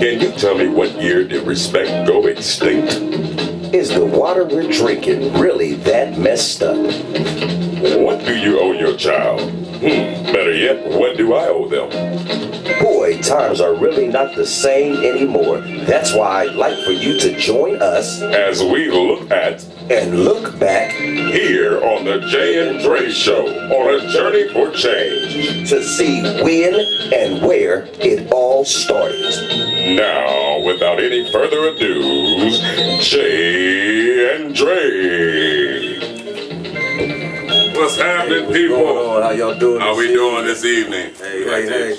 Can you tell me what year did respect go extinct? Is the water we're drinking really that messed up? What do you owe your child? Better yet, what do I owe them? Boy, times are really not the same anymore. That's why I'd like for you to join us As we look at and look back here on the Jay and Dre Show on a journey for change. to see when and where it all started. Now, without any further ado, Jay and Dre. What's happening, people? What's going on? How y'all doing? How we doing this evening? Hey.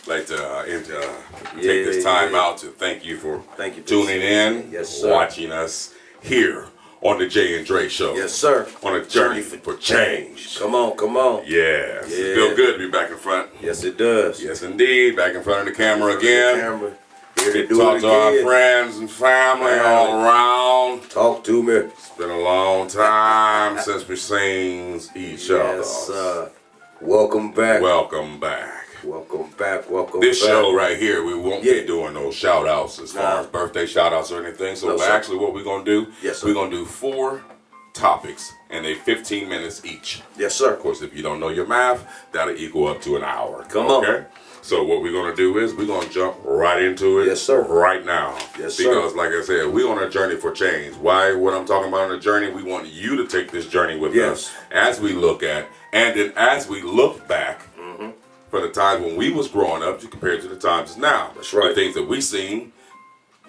Like to take this time out to thank you for tuning in, Yes, sir. watching us here on the Jay and Dre Show. Yes, sir. On a journey for change. Come on. Yes. It feels good to be back in front. Yes, it does. Yes, indeed. Back in front of the camera again. Here to do Talk it to our again. friends and family all around. Talk to me. It's been a long time since we've seen each other. Yes, sir. Welcome back. Welcome back. Welcome back. This show right here, we won't be doing no shout outs as far Nah. as birthday shout outs or anything. So No, sir. actually what we're going to do, Yes, sir. we're going to do 4 topics and they 15 minutes each. Yes, sir. Of course, if you don't know your math, that'll equal up to an hour. Come on. Okay? So what we're going to do is we're going to jump right into it. Yes, sir. Right now. Yes, sir. Because like I said, we're on a journey for change. Why? What I'm talking about on a journey, we want you to take this journey with Yes. us as we look at, and then as we look back for the times when we was growing up compared to the times now. That's right. The things that we seen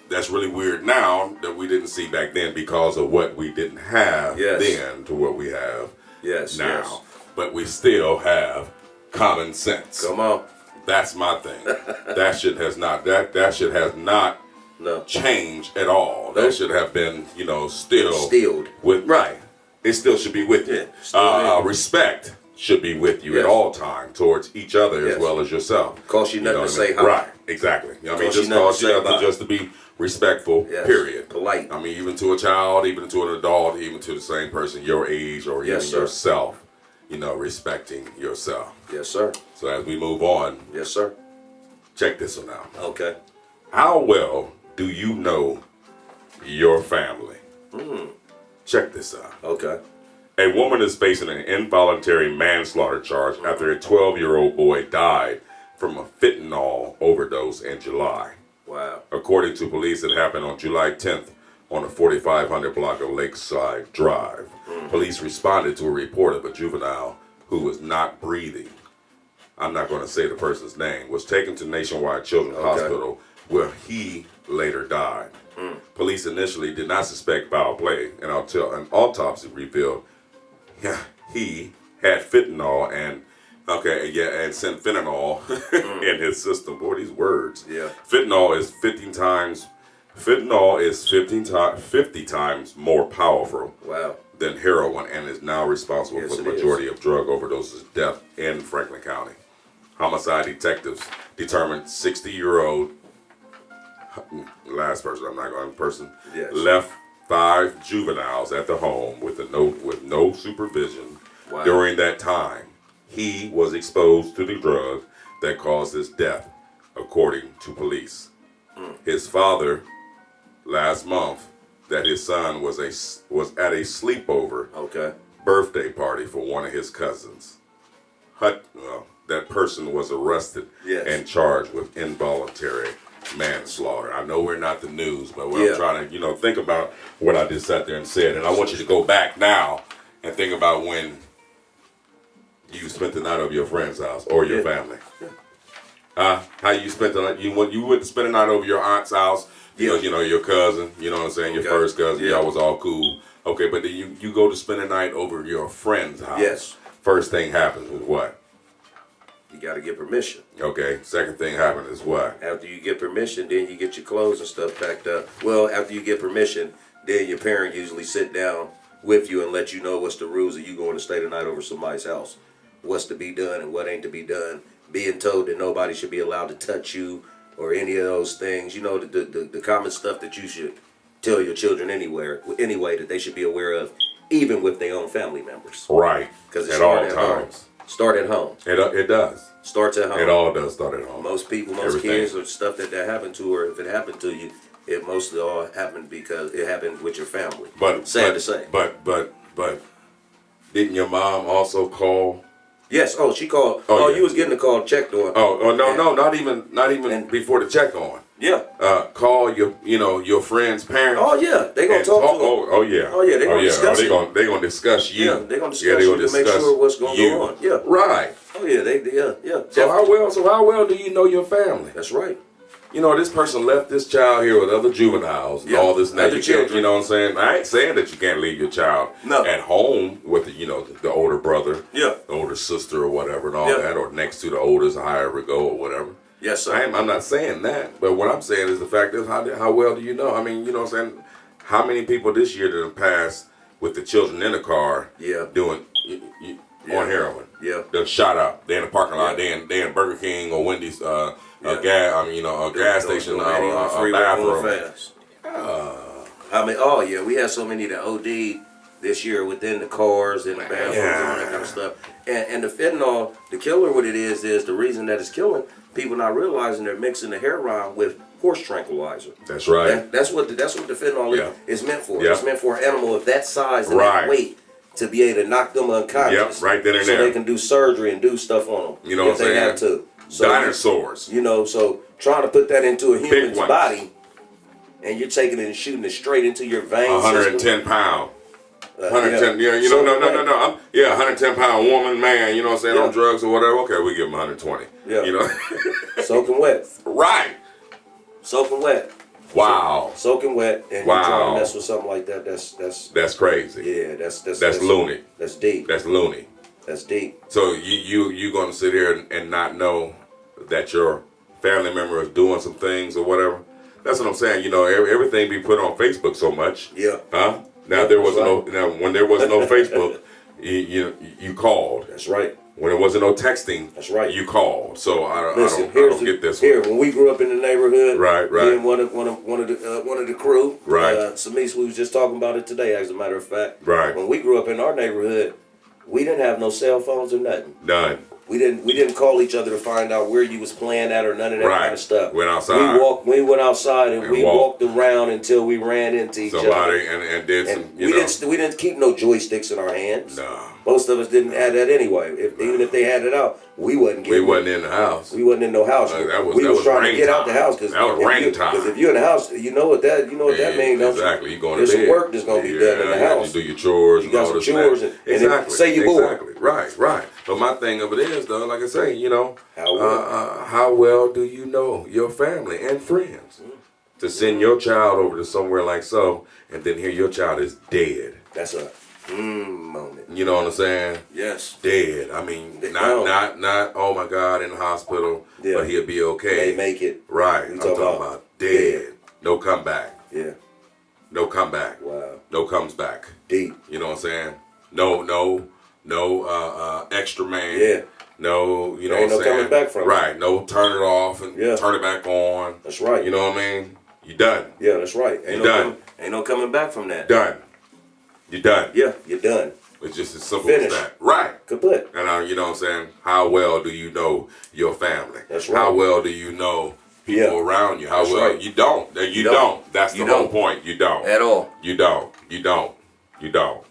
that's really weird now that we didn't see back then because of what we didn't have Yes. then to what we have Yes. now. Yes. But we still have common sense. Come on. That's my thing. That shit has not No. changed at all. Nope. That should have been, still Stilled. with right. It still should be with you. Yeah, still there. Respect should be with you Yes. at all times towards each other Yes. as well as yourself. Cost you nothing know to what I say mean? hi. Right, exactly. I mean, Cost you just nothing cost to you say nothing bye. just to be respectful, Yes. period. Polite. I mean, even to a child, even to an adult, even to the same person your age or Yes, even sir. yourself, respecting yourself. Yes, sir. So as we move on, Yes, sir. check this one out. Okay. How well do you know your family? Check this out. Okay. A woman is facing an involuntary manslaughter charge after a 12-year-old boy died from a fentanyl overdose in July. Wow. According to police, it happened on July 10th on the 4500 block of Lakeside Drive. Police responded to a report of a juvenile who was not breathing. I'm not going to say the person's name, was taken to Nationwide Children's Hospital where he later died. Police initially did not suspect foul play, and until an autopsy revealed he had fentanyl and fentanyl in his system. Boy, these words. Yeah. Fentanyl is 50 times more powerful Wow. than heroin and is now responsible Yes, for the it majority of drug overdoses death in Franklin County. Homicide detectives determined 60-year-old Yes. left 5 juveniles at the home with no supervision. Wow. During that time, he was exposed to the drug that caused his death, according to police. His father, last month, that his son was at a sleepover Okay. birthday party for one of his cousins. That person was arrested Yes. and charged with involuntary manslaughter. I know we're not the news, but what Yeah. I'm trying to, think about what I just sat there and said, and I want you to go back now and think about when you spent the night over your friend's house or your family. How you spent the night? You went to spend the night over your aunt's house. Your cousin. You know what I'm saying? Your Okay. first cousin. Yeah. Y'all was all cool. Okay, but then you go to spend the night over your friend's house. Yes. First thing happens is what? You got to get permission. Okay. Second thing happens is what? After you get permission, then you get your clothes and stuff packed up. Well, after you get permission, then your parent usually sit down with you and let you know what's the rules of you going to stay the night over somebody's house. What's to be done and what ain't to be done. Being told that nobody should be allowed to touch you or any of those things. The common stuff that you should tell your children anyway that they should be aware of, even with their own family members. Right. Because it's at all hard at home. times. start at home. It does. Starts at home. It all does start at home. Most people, most Everything. kids, or stuff that happened to, or if it happened to you, it mostly all happened because it happened with your family. But sad to say. But didn't your mom also call? Yes. Oh, she called. Oh, Oh, yeah. you was getting a call checked on. Oh no, not even and- before the check on. Yeah. Call your friend's parents. Oh yeah. They gonna and talk to them. Oh yeah. Oh, yeah, they gonna discuss it. They gonna discuss you. Yeah, they gonna discuss you to make sure what's gonna go on. Yeah. Right. Oh yeah. Yeah. So how well do you know your family? That's right. You know, this person left this child here with other juveniles and Yeah, all this. Now other you can't, children. you know what I'm saying? I ain't saying that you can't leave your child No. at home with the older brother, Yeah. the older sister or whatever and all Yeah. that, or next to the oldest, however it go or whatever. Yes, sir. I'm not saying that, but what I'm saying is the fact is how well do you know? I mean, you know what I'm saying? How many people this year that have passed with the children in the car Yeah. doing Yeah. on heroin? Yeah. They're shot up. They're in the parking lot. Yeah. They in Burger King or Wendy's, Yeah. a gas station, a bathroom. Fast. I mean, oh yeah, we had so many that OD this year within the cars and the bathrooms and all that kind of stuff. And the fentanyl, the killer, what it is the reason that it's killing people not realizing they're mixing the heroin with horse tranquilizer. That's right. That's what the fentanyl Yeah. is meant for. Yeah. It's meant for an animal of that size and Right. that weight to be able to knock them unconscious. Yep, right then and so there. they can do surgery and do stuff on them. You know if what I'm they have saying? to. So, Dinosaurs. You know, so trying to put that into a human's ones. body, and you're taking it and shooting it straight into your veins. 110 pound. 110, yeah, you know, no. 110-pound woman, man, you know what I'm saying, Yeah. on drugs or whatever. Okay, we give him 120. Yeah. You know? Soaking wet. Right. Soaking wet. Wow. Soaking wet, and Wow. you're trying to mess with something like that. That's crazy. Yeah, That's loony. That's deep. That's loony. That's deep. So you going to sit here and not know that your family member is doing some things or whatever? That's what I'm saying. You know, everything be put on Facebook so much. Yeah. Huh? Now when there was no Facebook, you called. That's right. When there wasn't no texting, That's right. you called. So I Listen, don't get this one. Here, when we grew up in the neighborhood, Right. me and one of the crew, Right. Samis, we was just talking about it today, as a matter of fact. Right. When we grew up in our neighborhood, we didn't have no cell phones or nothing. None. We didn't call each other to find out where you was playing at or none of that Right. kind of stuff. Went outside. We went outside and we walked. walked around until we ran into each other. Somebody and did some, And we didn't keep no joysticks in our hands. No. Most of us didn't have that anyway. Even if they had it out, we wasn't We getting wasn't in the house. We wasn't in no house. That was we was trying rain to get out the time. house because That was rain time. Because if you're in the house, you know what that means. Don't Exactly. You? You going There's to bed. some work that's gonna be done in the house. You do your chores. You and got all some this chores that. and then say you're bored. Exactly. Right. But my thing of it is, though, like I say, you know, How how well do you know your family and friends to send your child over to somewhere like so, and then hear your child is dead? That's a moment. You know what I'm saying? Yes. Dead. I mean, No. not. Oh my God, in the hospital, Yeah. but he'll be okay. They make it. Right. You I'm talking talking about about dead. No comeback. Yeah. No comeback. Wow. No comes back. Deep. You know what I'm saying? No extra man. Yeah. No, you know Ain't what I'm no saying? coming back from it. Right. No turn it off and Yeah. turn it back on. That's right. You know what I mean? You done. Yeah, that's right. You done. Ain't no coming back from that. Done. You done. Yeah, you're done. It's just as simple Finished. as that. Right. Kaput. And you know what I'm saying? How well do you know your family? That's right. How well do you know people Yeah. around you? How That's well right. you don't. You don't. don't. That's the You whole don't. point. You don't. At all. You don't. You don't. You don't.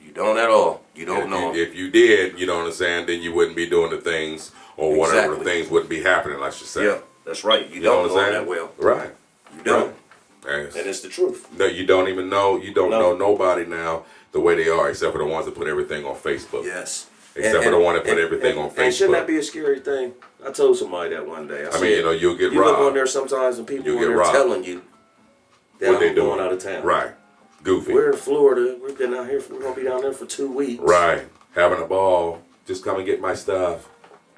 You don't at all. You don't If know. if you did, you know what I'm saying, then you wouldn't be doing the things or whatever Exactly. the things wouldn't be happening, let's just say. Yeah, that's right. You You know don't what know I'm them saying? that well. Right. You don't. Right. And it's the truth. No, you don't even know. You don't No. know nobody now the way they are, except for the ones that put everything on Facebook. Yes. Except for the one that put everything on And shouldn't that Facebook. be a scary thing? I told somebody that one day. I mean, you know, you'll get you look on robbed. there sometimes and people You'll on get there robbed. telling you that What they I'm doing? going out of town. Right. Goofy. We're in Florida. We've been out here. We're gonna be down there for 2 weeks. Right. Having a ball. Just come and get my stuff.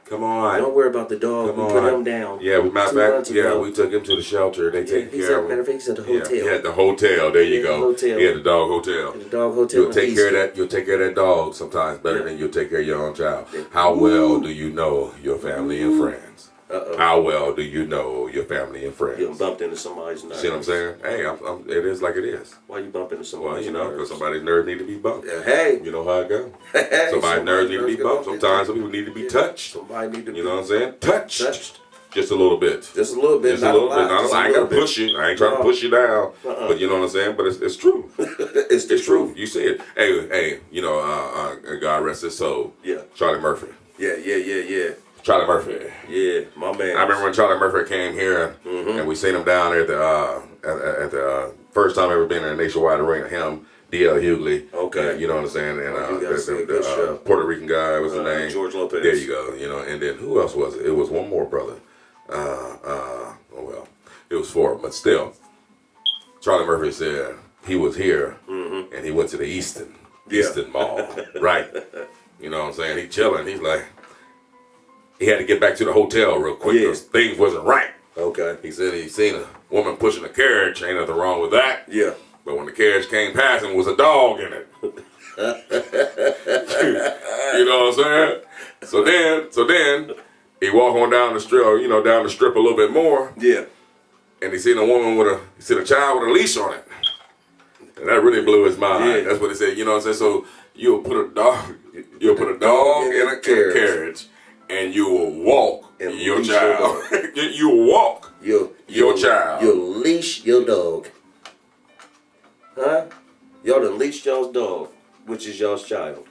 Come on. Don't worry about the dog. Come we on. put him down. Yeah, matter 2 of months fact, yeah, ago. we took him to the shelter. They take he's care at, of matter him. of fact, he's at the Yeah, hotel. he had the hotel. There you Yeah, go. hotel. He had the dog hotel. The dog hotel. You'll in take care of Easton. that. You'll take care of that dog sometimes better Yeah. than you'll take care of your own child. How well do you know your family and friends? How well do you know your family and friends? You done bumped into somebody's nerves. See what I'm saying? Hey, it is like it is. Why you bump into somebody's Well, you know, because nerves? somebody's nerves need to be bumped. Hey. You know how it goes. Hey, Somebody's nerves need to be get bumped. off Sometimes it. some people need to be touched. Somebody need to be You know what I'm saying? Touched. touched. Just a little bit. Just a little bit. Just not a little bit. lot, Not just I ain't little gotta bit. push you. I ain't trying to push you down. But you know what I'm saying? But it's true. It's the It's true. truth. You see it. Hey, you know, God rest his soul. Yeah. Charlie Murphy. Yeah. Charlie Murphy. Yeah, my man. I remember when Charlie Murphy came here, and we seen him down there at the first time ever been in a nationwide arena. Him, D.L. Hughley. Okay. You know what I'm saying? And you guys see a good show. Puerto Rican guy was his name. George Lopez. There you go. You know, and then who else was it? It was one more brother. Oh well, it was four, but still, Charlie Murphy said he was here, and he went to the Easton Mall, right? You know what I'm saying? He chilling. He's like, he had to get back to the hotel real quick because things wasn't right. Okay. He said he seen a woman pushing a carriage. Ain't nothing wrong with that. Yeah. But when the carriage came past him, was a dog in it. You know what I'm saying? So then he walked on down the strip, down the strip a little bit more, Yeah. and he seen a woman he seen a child with a leash on it. And that really blew his mind. Yeah. That's what he said. You know what I'm saying? So you'll put a dog in a carriage, and you will walk And your leash child. your You will walk your child. You'll leash your dog. Huh? Y'all done leashed y'all's dog, which is y'all's child,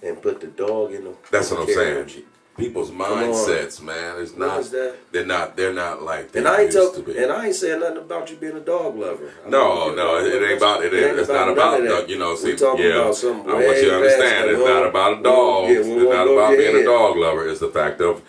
and put the dog in the That's what I'm carriage. saying. People's on. mindsets, man, it's What not. is that? They're not like they And I ain't used to be. and I ain't saying nothing about you being a dog lover. No, it ain't about it. It's not about that. See, We talking yeah, about something I want you to way understand. past It's that. not about a dog. Yeah, It's we won't not go about being ahead. a dog lover. It's the fact of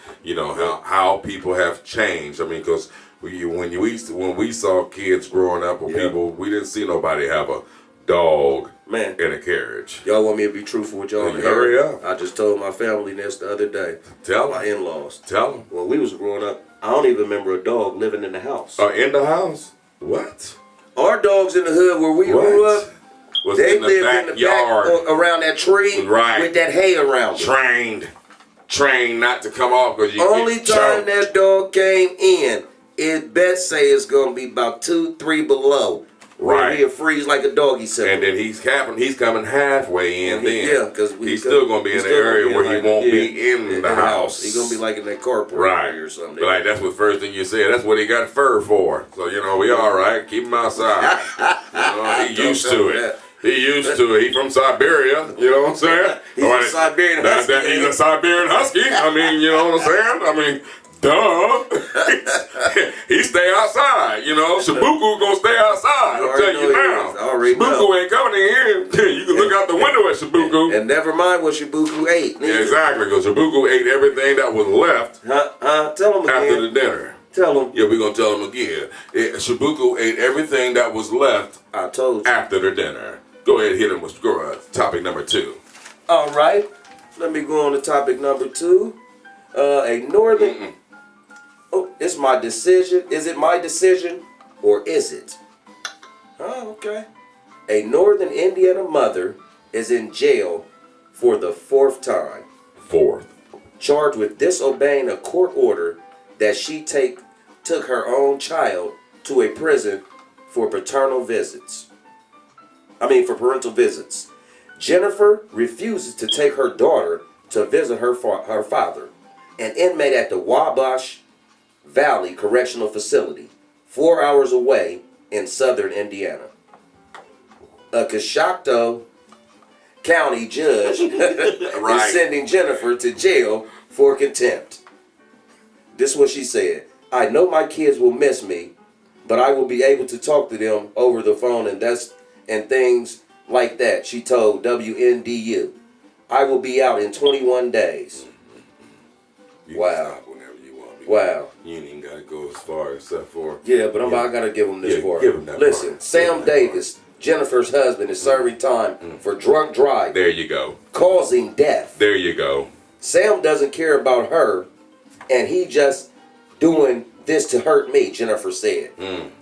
how people have changed. I mean, because when we saw kids growing up or people, we didn't see nobody have a dog Man. in a carriage. Y'all want me to be truthful with y'all? Hey, hurry up. I just told my family this the other day. Tell My them. in-laws. Tell them. When we was growing up, I don't even remember a dog living in the house. In the house. What? Our dogs in the hood where we grew up, Was they in the lived in the backyard. back around that tree Right. with that hay around it. Trained not to come off because you Only get time choked. that dog came in, it best say it's gonna be about 2-3 below. Where Right. he'll freeze like a doggy cell. And then he's coming halfway in. Then Yeah, because he's still gonna be in the area where he won't be in the house. He's gonna be like in that carport Right. area or something. But like that's what first thing you said. That's what he got fur for. So we all right. Keep him outside. He Don't used tell to me it. that. He used to it. He from Siberia. You know what I'm saying? He's a Siberian Husky. He's a Siberian Husky. I mean, you know what I'm saying? I mean, duh. He stay outside. Shibuku gonna stay outside. I'm telling you now. I already know. Shibuku ain't coming in here. You can look out the window at Shibuku. And never mind what Shibuku ate. Yeah, exactly, because Shibuku ate everything that was left Tell him after the again. dinner. Tell him. Yeah, we're going to tell him again. Shibuku ate everything that was left I told you. after the dinner. Go ahead and hit him with topic number 2. All right. Let me go on to topic number 2. A northern... Oh, it's my decision. Is it my decision or is it? Oh, okay. A northern Indiana mother is in jail for the 4th time, 4th. charged with disobeying a court order that she took her own child to a prison for parental visits. Jennifer refuses to take her daughter to visit her father, an inmate at the Wabash Valley Correctional Facility, 4 hours away in southern Indiana. A Coshocton County judge is sending Jennifer to jail for contempt. This is what she said. I know my kids will miss me, but I will be able to talk to them over the phone and things like that, she told WNDU. I will be out in 21 days. You Wow. can stop whenever you want. Wow. You ain't even got to go as far except for... Yeah, but I gotta give him this part. give him that Listen, part. Sam Give him that Davis, Jennifer's husband, is serving time for drunk driving, There you go. causing death. There you go. Sam doesn't care about her, and he just doing this to hurt me, Jennifer said.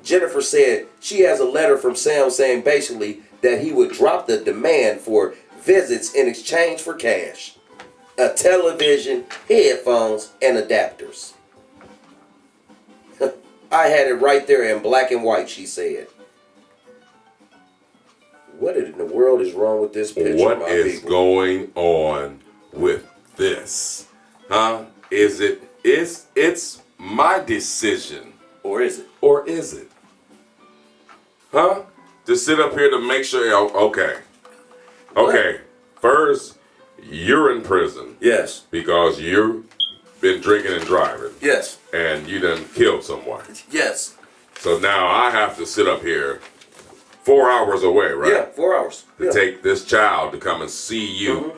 Jennifer said she has a letter from Sam saying basically that he would drop the demand for visits in exchange for cash, a television, headphones, and adapters. I had it right there in black and white, she said. What in the world is wrong with this picture, What my is people? going on with this? Huh? It's my decision. Or is it? Or is it? Huh? To sit up here to make sure, okay. Okay. First, you're in prison Yes. because you've been drinking and driving. Yes. And you done killed someone. Yes. So now I have to sit up here 4 hours away, right? Yeah, 4 hours. To take this child to come and see you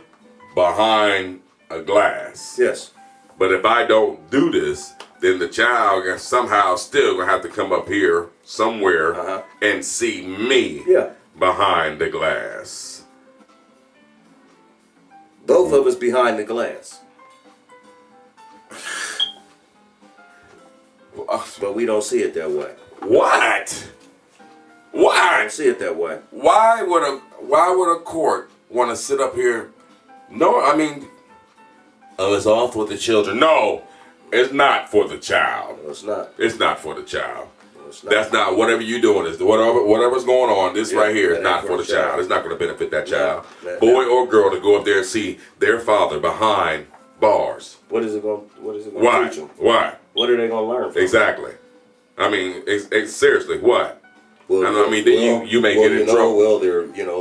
behind a glass. Yes. But if I don't do this, then the child is somehow still gonna have to come up here somewhere and see me behind the glass. Both of us behind the glass. But we don't see it that way. What? I Why? don't see it that way. Why would a court want to sit up here? No, I mean, oh, it's all for the children. No, it's not for the child. No, it's not. It's not for the child. No, it's not. That's not whatever you're doing is whatever's going on. This right here is that not ain't for the child. It's not going to benefit that child, that- boy or girl, to go up there and see their father behind bars. What is it going to Why? teach them? Why? What are they going to learn from it? Exactly. I mean, seriously, what? Well, I mean, then you may get in trouble. Well,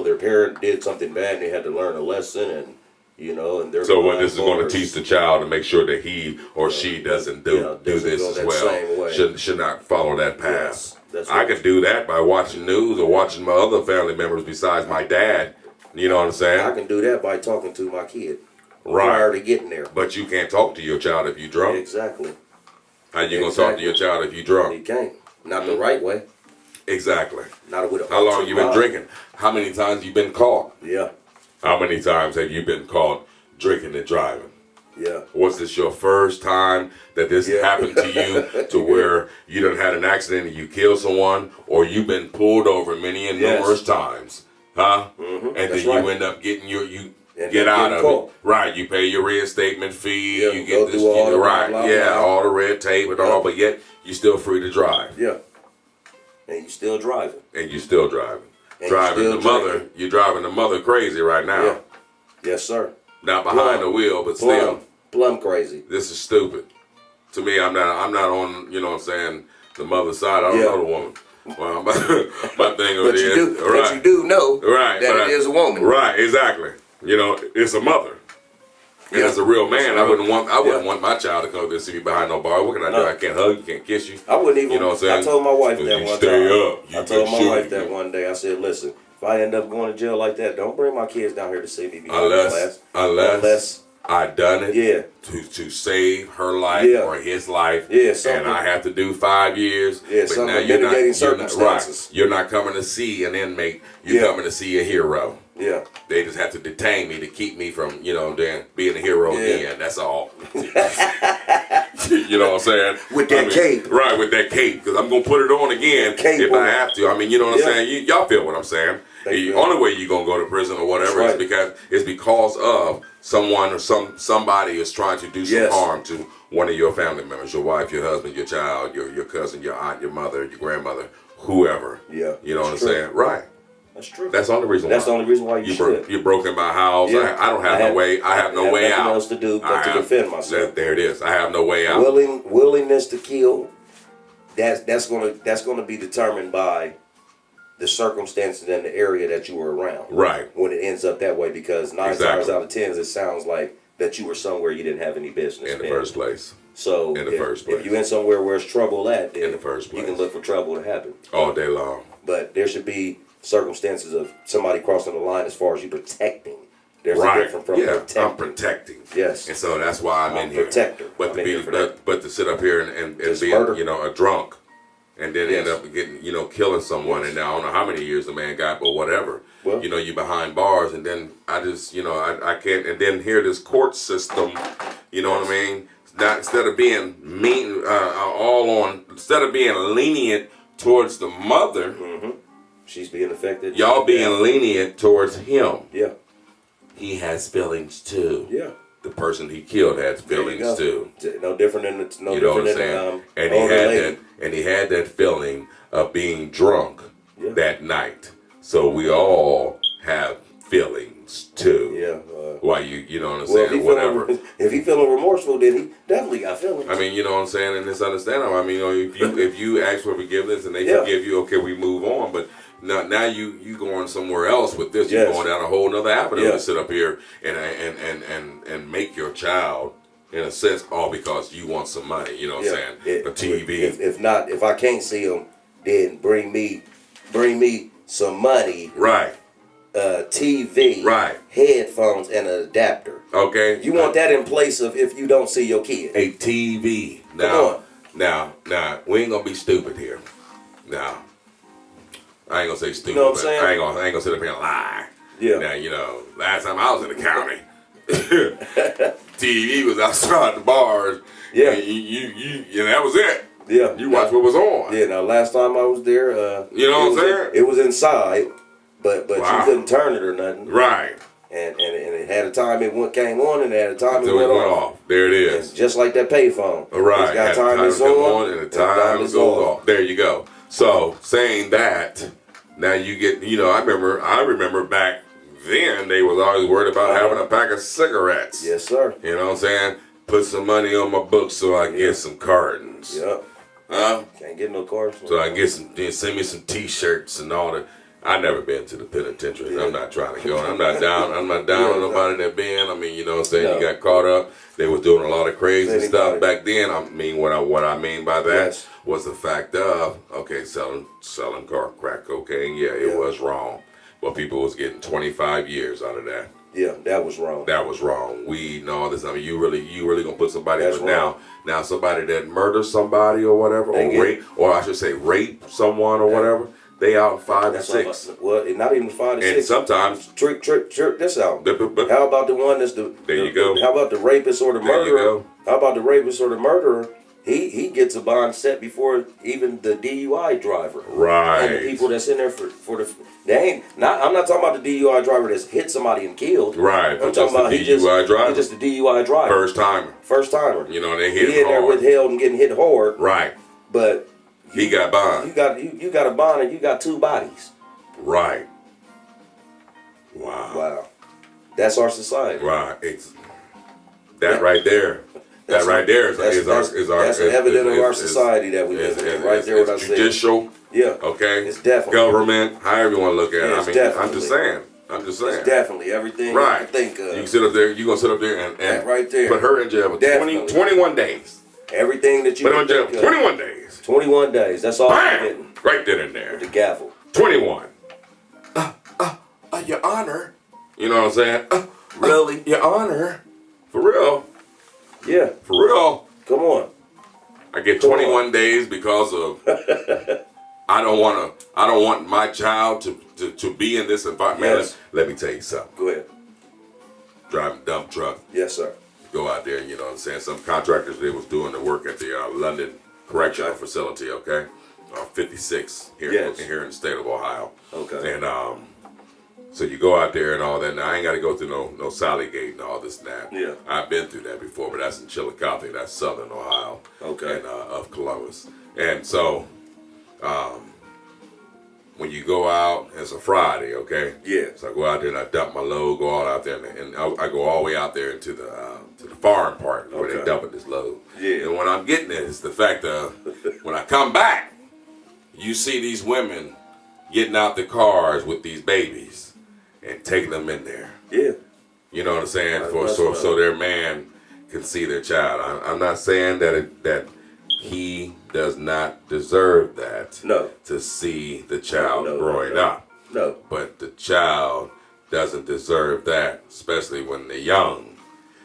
their parent did something bad and they had to learn a lesson, and and they're So what this is going to teach the child to make sure that he or she doesn't do doesn't this go as that same way. well. Should not follow that path. Yes, that's I right. could do that by watching news or watching my other family members besides my dad. You know what I'm saying? I can do that by talking to my kid Right. prior to getting there. But you can't talk to your child if you drunk. Exactly. How you gonna talk to your child if you drunk? You can't. Not the right way. Exactly. Not with a How long you been drinking? How many times you been caught? Yeah. How many times have you been caught drinking and driving? Yeah. Was this your first time that this Yeah. happened to you to where you done had an accident and you killed someone, or you've been pulled over many and Yes. numerous times? Huh? And That's then right. you end up getting you And get then out getting of caught. it. Right. You pay your reinstatement fee, Yeah, you go get this through all the right. blah, blah, Yeah, blah. all the red tape and all, but yet you still free to drive. Yeah. And you still driving. And you still driving. And Driving you the still mother, drinking. you're driving the mother crazy right now. Yeah. Yes, sir. Not behind the wheel, but still. Plum crazy. This is stupid. To me, I'm not on, you know what I'm saying, the mother's side. I don't Yeah. know the woman. Well, my thing of But it you is, do. But you do know right, that but it is a woman. Right, exactly. You know, it's a mother. And Yeah. as a real man, I wouldn't want Yeah. my child to come there and see me behind no bar. What can I do? No. I can't hug you, can't kiss you. I wouldn't even. You know what I'm saying? I told my wife You that one stay time. up. You I told can my shoot wife me. that one day. I said, "Listen, if I end up going to jail like that, don't bring my kids down here to see me behind the glass. Unless I done it Yeah. to save her life Yeah. or his life, Yeah, something. and I have to do 5 years. Yeah, but some now you're not, mitigating you're not circumstances. right. You're not coming to see an inmate. You're Yeah. coming to see a hero. Yeah. They just have to detain me to keep me from, then being a hero Yeah. again. That's all. You know what I'm saying? With that cape. Right, with that cape. Because I'm going to put it on again Cape if on. I have to. I mean, you know what Yeah. I'm saying? Y'all feel what I'm saying. Thank The you. only way you're going to go to prison or whatever That's is right. because of someone or somebody is trying to do some Yes. harm to one of your family members, your wife, your husband, your child, your cousin, your aunt, your mother, your grandmother, whoever. Yeah. You know what I'm It's true. saying? Right. That's true. That's the only reason That's why. the only reason why you should. You broke in my house. Yeah. I don't have no way. I have no way nothing out. else to do but I to have- defend myself. There it is. I have no way out. Willingness to kill. That's gonna be determined by the circumstances and the area that you were around. Right. When it ends up that way, because 9 Exactly. times out of 10, it sounds like that you were somewhere you didn't have any business In the being. first place. So in the first place. if you in somewhere where it's trouble at, then In the first you place. can look for trouble to happen. All day long. But there should be circumstances of somebody crossing the line as far as you protecting. There's a Right. difference from Yeah. protecting. I'm protecting. Yes. And so that's why I'm I'm in here. protector. But I'm to in be here for that. but to sit up here and Just be murder. a drunk and then end Yes. up getting killing someone, Yes. and now I don't know how many years the man got, but whatever. Well- You behind bars, and then I just I can't, and then hear this court system, you know what I mean? Not instead of being mean instead of being lenient towards the mother, She's being affected. y'all being lenient towards him. Yeah. He has feelings too. Yeah. The person he killed has There you feelings go. too. No different than You know what I'm saying? And he older had lady. that, and he had had that feeling of being drunk Yeah. that night. So we all have feelings too. Yeah. Why you know what I'm Well, saying? Whatever. if he feeling remorseful, then he definitely got feelings. I mean, you know what I'm saying, and it's understandable. I mean, you know, if you ask for forgiveness and they Yeah. forgive you, okay, we move on. But now you going somewhere else with this. Yes. You're going down a whole nother avenue Yeah. to sit up here and make your child, in a sense, all because you want some money. You know what I'm saying? For TV. If I can't see him, then bring me some money, Right. TV, Right. headphones, and an adapter. Okay. You want that in place of if you don't see your kid. A TV. on. Now, we ain't gonna be stupid here. Now, I ain't gonna say stupid, know what I'm but saying? I ain't gonna sit up here and lie. Yeah. Now, you know, last time I was in the county, TV was outside the bars. Yeah. And you that was it. Yeah. You watch what was on. Yeah. Now, last time I was there, You know what I'm saying? It was inside, but Wow. you couldn't turn it or nothing. Right. And it had a time it came on, and it had a time Until it it went went off. off. There it It's is. just like that payphone. Right. It's got At time the it's it come on, and the time it it's goes off. There you go. So saying that, now you get, you know, I remember back then they was always worried about having a pack of cigarettes. Yes, sir. You know what I'm saying? Put some money on my books so I can get some cartons. Yep. Huh? Can't get no cars. So I can get some, send me some T-shirts and all that. I never been to the penitentiary. Yeah. I'm not trying to go. I'm not down on nobody that been. I mean, you know what I'm saying? No. You got caught up. They was doing a lot of crazy Anybody. stuff back then. I mean, what I mean by that Yes. was the fact of, okay, selling crack cocaine. Yeah, it Yeah. was wrong. But people was getting 25 years out of that. Yeah, that was wrong. That was wrong. Weed and all this. I mean, you really gonna put somebody That's but wrong. now somebody that murders somebody or whatever, They or get- rape, or I should say rape someone or Yeah. whatever. They out in 5 That's to 6, well, not even 5 to and 6. sometimes Trick this out. but How about the one that's the? There you go. How about the rapist or the There you murderer? go. How about the rapist or the murderer? He gets a bond set before even the DUI driver. right, And the people that's in there for the they ain't not. I'm not talking about the DUI driver that's hit somebody and killed. right. I'm But talking just about the DUI driver, He's just a DUI driver. first timer. you know they He hit in him there hard. withheld and getting hit hard. Right, But he got bond. you got a bond and you got 2 bodies. Right. Wow. Wow, that's our society. Right. That right there. That right there is our that's evident of our society that we live in. Right there, what I said. Judicial. Yeah. Okay. It's definitely government. However you want to look at it. Yeah, I it's mean, definitely. I'm just saying. It's definitely everything Right. you think of. You can sit up there. You gonna sit up there and That right there. put her in jail for 21 days. Everything that you Put her in jail think for of. 21 days. 21 days. That's all you're Bam! getting. Right then and there. The gavel. 21. Your Honor. You know what I'm saying? Really? Your Honor. For real. Yeah. For real. Come on. I get 21 days because of I don't want my child to be in this environment. Yes. Let me tell you something. Go ahead. Driving a dump truck, Yes, sir. go out there, you know what I'm saying? Some contractors, they was doing the work at the London Correctional Okay. Facility, okay? 56 here, Yes. here in the state of Ohio. Okay. And so you go out there and all that. Now I ain't got to go through no Salligate and all this and that. Yeah. I've been through that before, but that's in Chillicothe. That's southern Ohio. Okay. And of Columbus. And so when you go out, it's a Friday, okay? Yeah. So I go out there and I dump my load, go all out there, and I go all the way out there into the farm part where they Okay. dumping this load. Yeah. And what I'm getting at is the fact of when I come back, you see these women getting out the cars with these babies and taking them in there. Yeah. You know what I'm saying? That's So their man can see their child. I'm not saying that he does not deserve that. No. To see the child No, growing no. up. No. But the child doesn't deserve that, especially when they're young.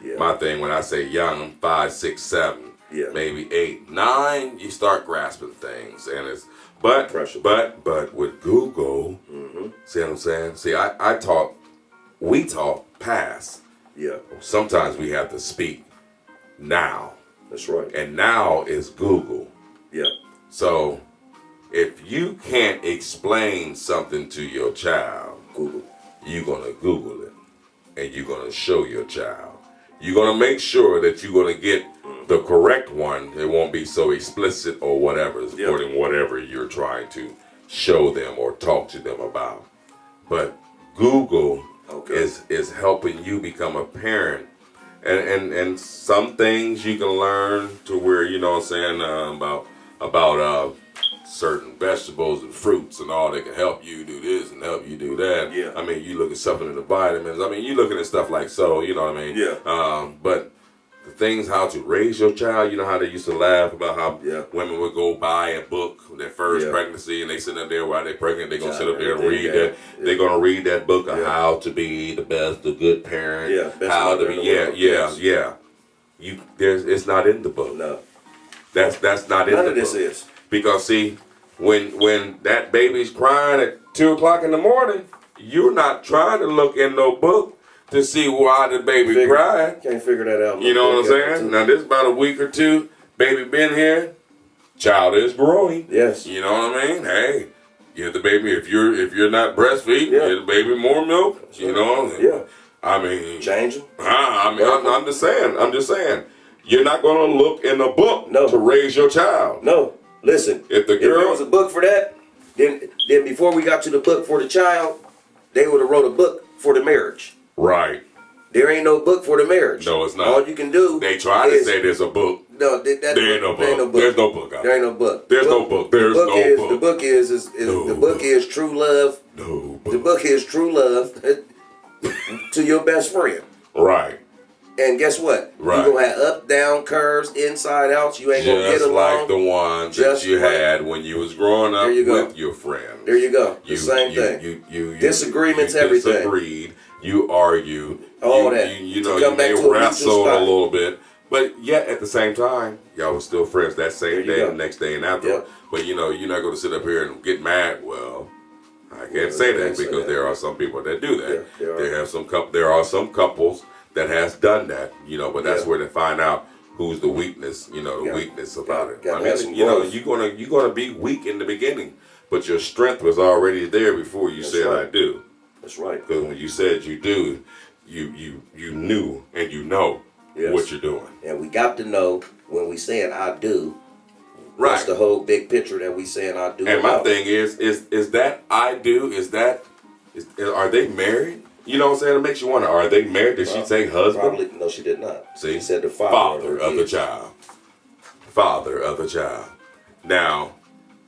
Yeah. My thing, when I say young, I'm 5, 6, 7, Yeah. maybe 8, 9. You start grasping things, and it's but with Google, see what I'm saying? See, we talk past. Yeah. Sometimes we have to speak now, That's right. and now is Google. Yeah. So if you can't explain something to your child, Google. you're gonna Google it, and you're gonna show your child. You're gonna make sure that you're gonna get the correct one, it won't be so explicit or whatever, supporting whatever you're trying to show them or talk to them about. But Google is helping you become a parent. And some things you can learn to where, you know what I'm saying, about certain vegetables and fruits and all that can help you do this and help you do that. Yeah. I mean, you look at supplement of vitamins. I mean, you looking at stuff like so, you know what I mean? Yeah. But the things how to raise your child, you know how they used to laugh about how women would go buy a book their first pregnancy and they sit up there while they're pregnant, they're going to sit up there and read that. They're going to read that book of how to be the best, the good parent. Best how to mother be, in the world. It's not in the book. No. That's not in the book. None of this is. Because see, when that baby's crying at 2 o'clock in the morning, you're not trying to look in no book to see why the baby cried. Can't figure that out. You know what I'm saying? Now this about a week or two, baby been here, child is growing. Yes. You know what I mean? Hey, give the baby, if you're not breastfeeding, give the baby more milk. You know? Yeah. I mean, Changing. I'm just saying. You're not gonna look in a book No. to raise your child. No. Listen. If the girl there was a book for that, then before we got to the book for the child, they would have wrote a book for the marriage. Right. There ain't no book for the marriage. No, it's not. All you can do. They try to say there's a book. No, there ain't no book. There's no book out there. Ain't no book. There's no book. There's no book. The book is No the book is true love. No The book. book is true love to your best friend. Right. And guess what? Right. You gonna have up, down, curves, inside, outs. You ain't gonna get Just along. like the ones that Just you like- had when you was growing up There you go. with your friends. There you go. The same thing. You Disagreements, you everything. Disagreed. You argued. All you, that. You To know, come you back may to a neutral wrestle a spot. little bit, but yet at the same time, y'all was still friends that same There you day, go. the next day, and after. Yep. But you know, you're not going to sit up here and get mad. Well, I can't say that can't say because that. there are some people that do that. Yeah, there are. There are some couples that has done that, you know, but that's Yeah. where they find out who's the weakness, you know, the Yeah. weakness about it. Gotta I have mean, some you know, growth. you're gonna be weak in the beginning, but your strength was already there before you That's said right. I do. That's right. Because when you said you do, you knew and you know Yes. what you're doing. And we got to know when we saying I do. Right. What's the whole big picture that we saying I do? And my about? thing is that I do, are they married? You know what I'm saying? It makes you wonder, are they married? Did she say husband? Probably no, she did not. See? She said the Father father of the kids. child. Father of the child. Now,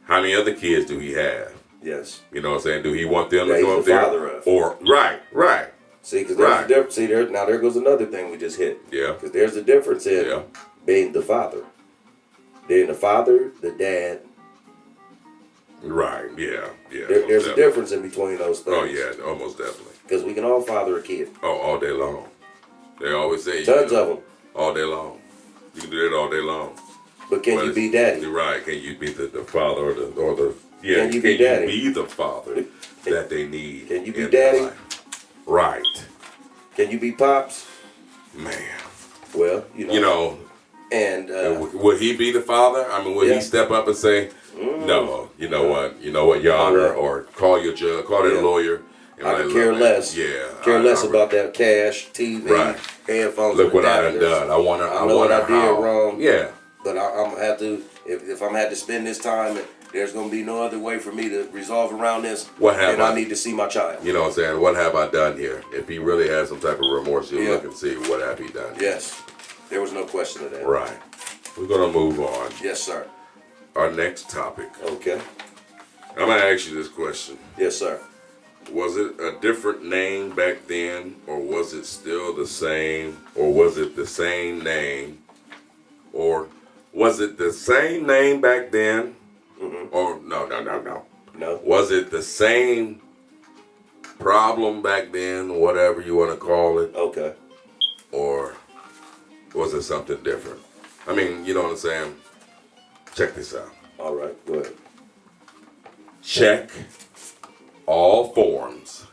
how many other kids do he have? Yes. You know what I'm saying? Do he want them Yeah, to he's go the up there? father of. Or right. See, because Right. now there goes another thing we just hit. Yeah. Because there's a difference in Yeah. being the father. Being the father, the dad. Right. Yeah. There's a definitely. difference in between those things. Oh yeah, almost definitely. Because we can all father a kid. Oh, all day long. They always say Tons of them. all day long. You can do that all day long. But can But you it's- be daddy? You're right. Can you be the father or the Can you be daddy? be the father that they need? Can you be in their daddy? life? Right. Can you be pops? Man. Well, You know, And would he be the father? I mean, would Yeah. he step up and say, "No, you know what, Your Honor," Yeah. or call your judge, call that Yeah. lawyer, and I let could him care know, less. Yeah, care less I about that cash, TV, Right. headphones. Look and what I done adapters. done. I wonder. I know what I did how. wrong. Yeah. But I'm gonna have to. If I'm had to spend this time, there's gonna be no other way for me to resolve around this. What have and I I- need to see my child. You know what I'm saying? What have I done here? If he really has some type of remorse, he'll Yeah. look and see what have he done. Yes, there was no question of that. Right. We're gonna move on. Yes, sir. Our next topic. Okay. I'm gonna ask you this question. Yes, sir. Was it a different name back then, or was it still the same, or was it the same name, or was it the same name back then, or no? No. Was it the same problem back then, whatever you want to call it, Okay. or was it something different? I mean, you know what I'm saying? Check this out. All right. Go ahead. Check all forms.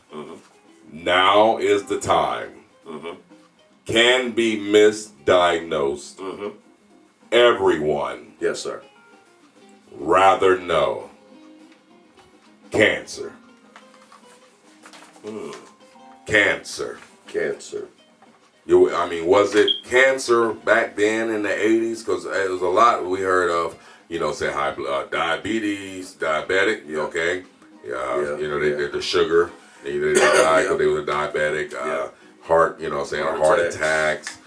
Now is the time. Can be misdiagnosed. Everyone Yes, sir. rather know. Cancer. Cancer. Cancer. I mean, was it cancer back then in the 80s? Because it was a lot we heard of, say high blood, diabetes, diabetic, okay? The sugar, they died because they were diabetic, heart, heart attacks,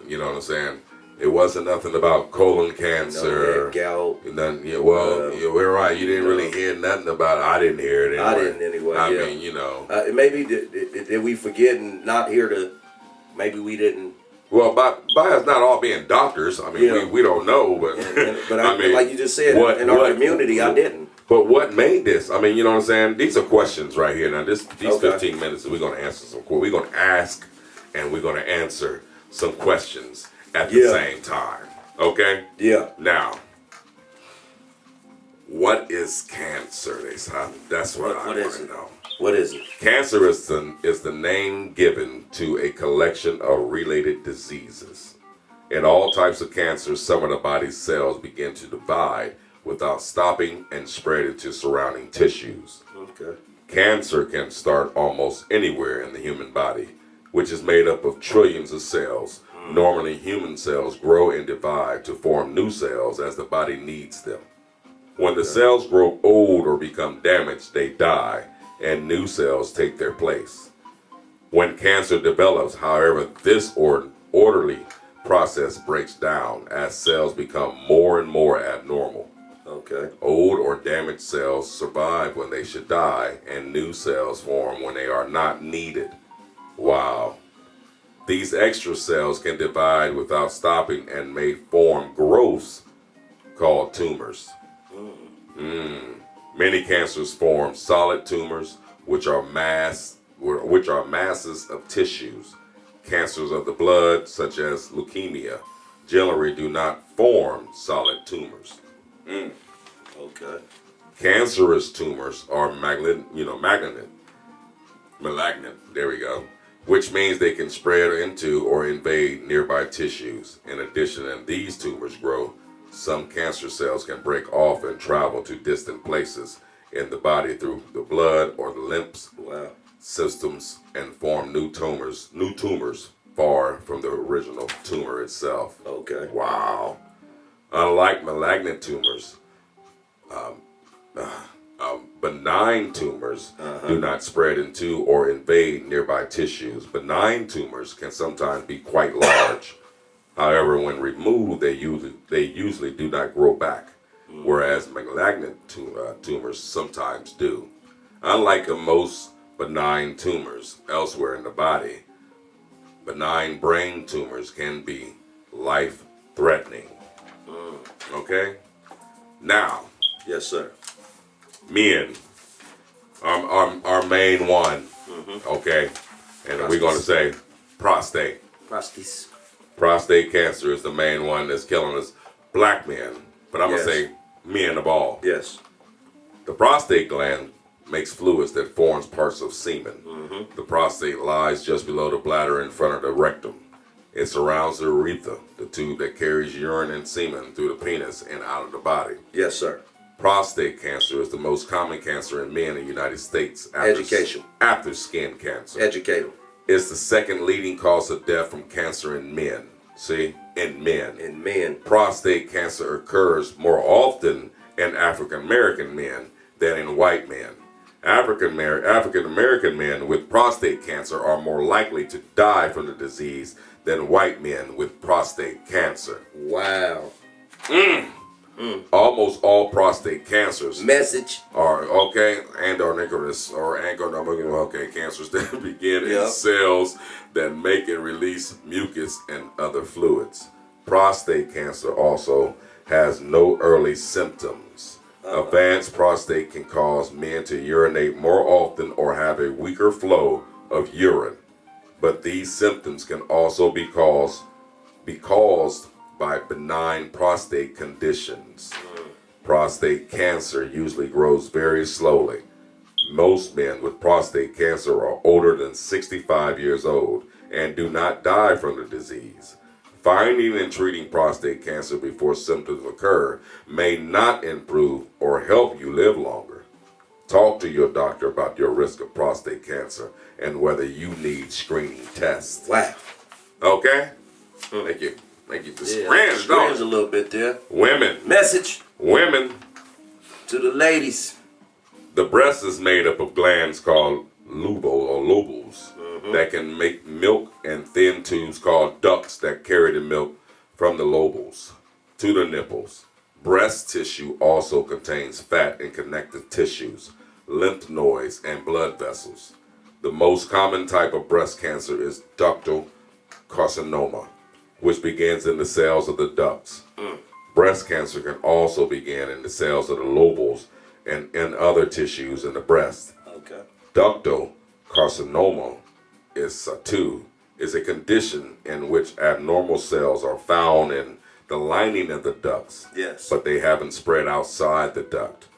you know what I'm saying? It wasn't nothing about colon cancer. Gout. We're right. You didn't really hear nothing about it. I didn't hear it anyway. I didn't anyway. I mean, maybe did we forget and not hear the? Maybe we didn't. Well, by us not all being doctors, I mean, we don't know, but but I mean, like you just said, in our community, I didn't. But what made this? I mean, you know what I'm saying? These are questions right here. Now, these 15 minutes, we're going to answer some. We're going to ask, and we're going to answer some questions at the same time. Okay? Yeah. Now, what is cancer? That's what I want to know. What is it? Cancer is the name given to a collection of related diseases. In all types of cancers, some of the body's cells begin to divide without stopping and spreading to surrounding tissues. Okay. Cancer can start almost anywhere in the human body, which is made up of trillions of cells. Normally, human cells grow and divide to form new cells as the body needs them. When the cells grow old or become damaged, they die, and new cells take their place. When cancer develops, however, this orderly process breaks down as cells become more and more abnormal. Okay. Old or damaged cells survive when they should die, and new cells form when they are not needed. Wow. These extra cells can divide without stopping and may form growths called tumors. Many cancers form solid tumors, which are masses of tissues. Cancers of the blood, such as leukemia, generally do not form solid tumors. Okay. Cancerous tumors are malignant. There we go. Which means they can spread into or invade nearby tissues. In addition, as these tumors grow, some cancer cells can break off and travel to distant places in the body through the blood or the lymph systems and form new tumors far from the original tumor itself. Okay. Wow. Unlike malignant tumors, benign tumors do not spread into or invade nearby tissues. Benign tumors can sometimes be quite large. However, when removed, they usually do not grow back, whereas malignant tumors sometimes do. Unlike most benign tumors elsewhere in the body, benign brain tumors can be life-threatening. Okay? Now. Yes, sir. Men, our main one, okay? And we're going to say prostate. Prostate cancer is the main one that's killing us, black men. But I'm going to say men of all. Yes. The prostate gland makes fluids that forms parts of semen. The prostate lies just below the bladder in front of the rectum. It surrounds the urethra, the tube that carries urine and semen through the penis and out of the body. Yes, sir. Prostate cancer is the most common cancer in men in the United States after skin cancer. Educate them. It's the second leading cause of death from cancer in men. See? In men. In men. Prostate cancer occurs more often in African American men than in white men. African American men with prostate cancer are more likely to die from the disease than white men with prostate cancer. Wow. Almost all prostate cancers are cancers that begin in cells that make and release mucus and other fluids. Prostate cancer also has no early symptoms. Advanced prostate can cause men to urinate more often or have a weaker flow of urine, but these symptoms can also be caused by benign prostate conditions. Prostate cancer usually grows very slowly. Most men with prostate cancer are older than 65 years old and do not die from the disease. Finding and treating prostate cancer before symptoms occur may not improve or help you live longer. Talk to your doctor about your risk of prostate cancer and whether you need screening tests. Wow. Okay? Thank you. Thank you. The Yeah, strands, strands a don't little bit there. Women. Message Women. to the ladies. The breast is made up of glands called lobules that can make milk, and thin tubes called ducts that carry the milk from the lobules to the nipples. Breast tissue also contains fat and connective tissues, lymph nodes, and blood vessels. The most common type of breast cancer is ductal carcinoma, which begins in the cells of the ducts. Breast cancer can also begin in the cells of the lobules and in other tissues in the breast. Okay. Ductal carcinoma is a condition in which abnormal cells are found in the lining of the ducts, Yes. but they haven't spread outside the duct.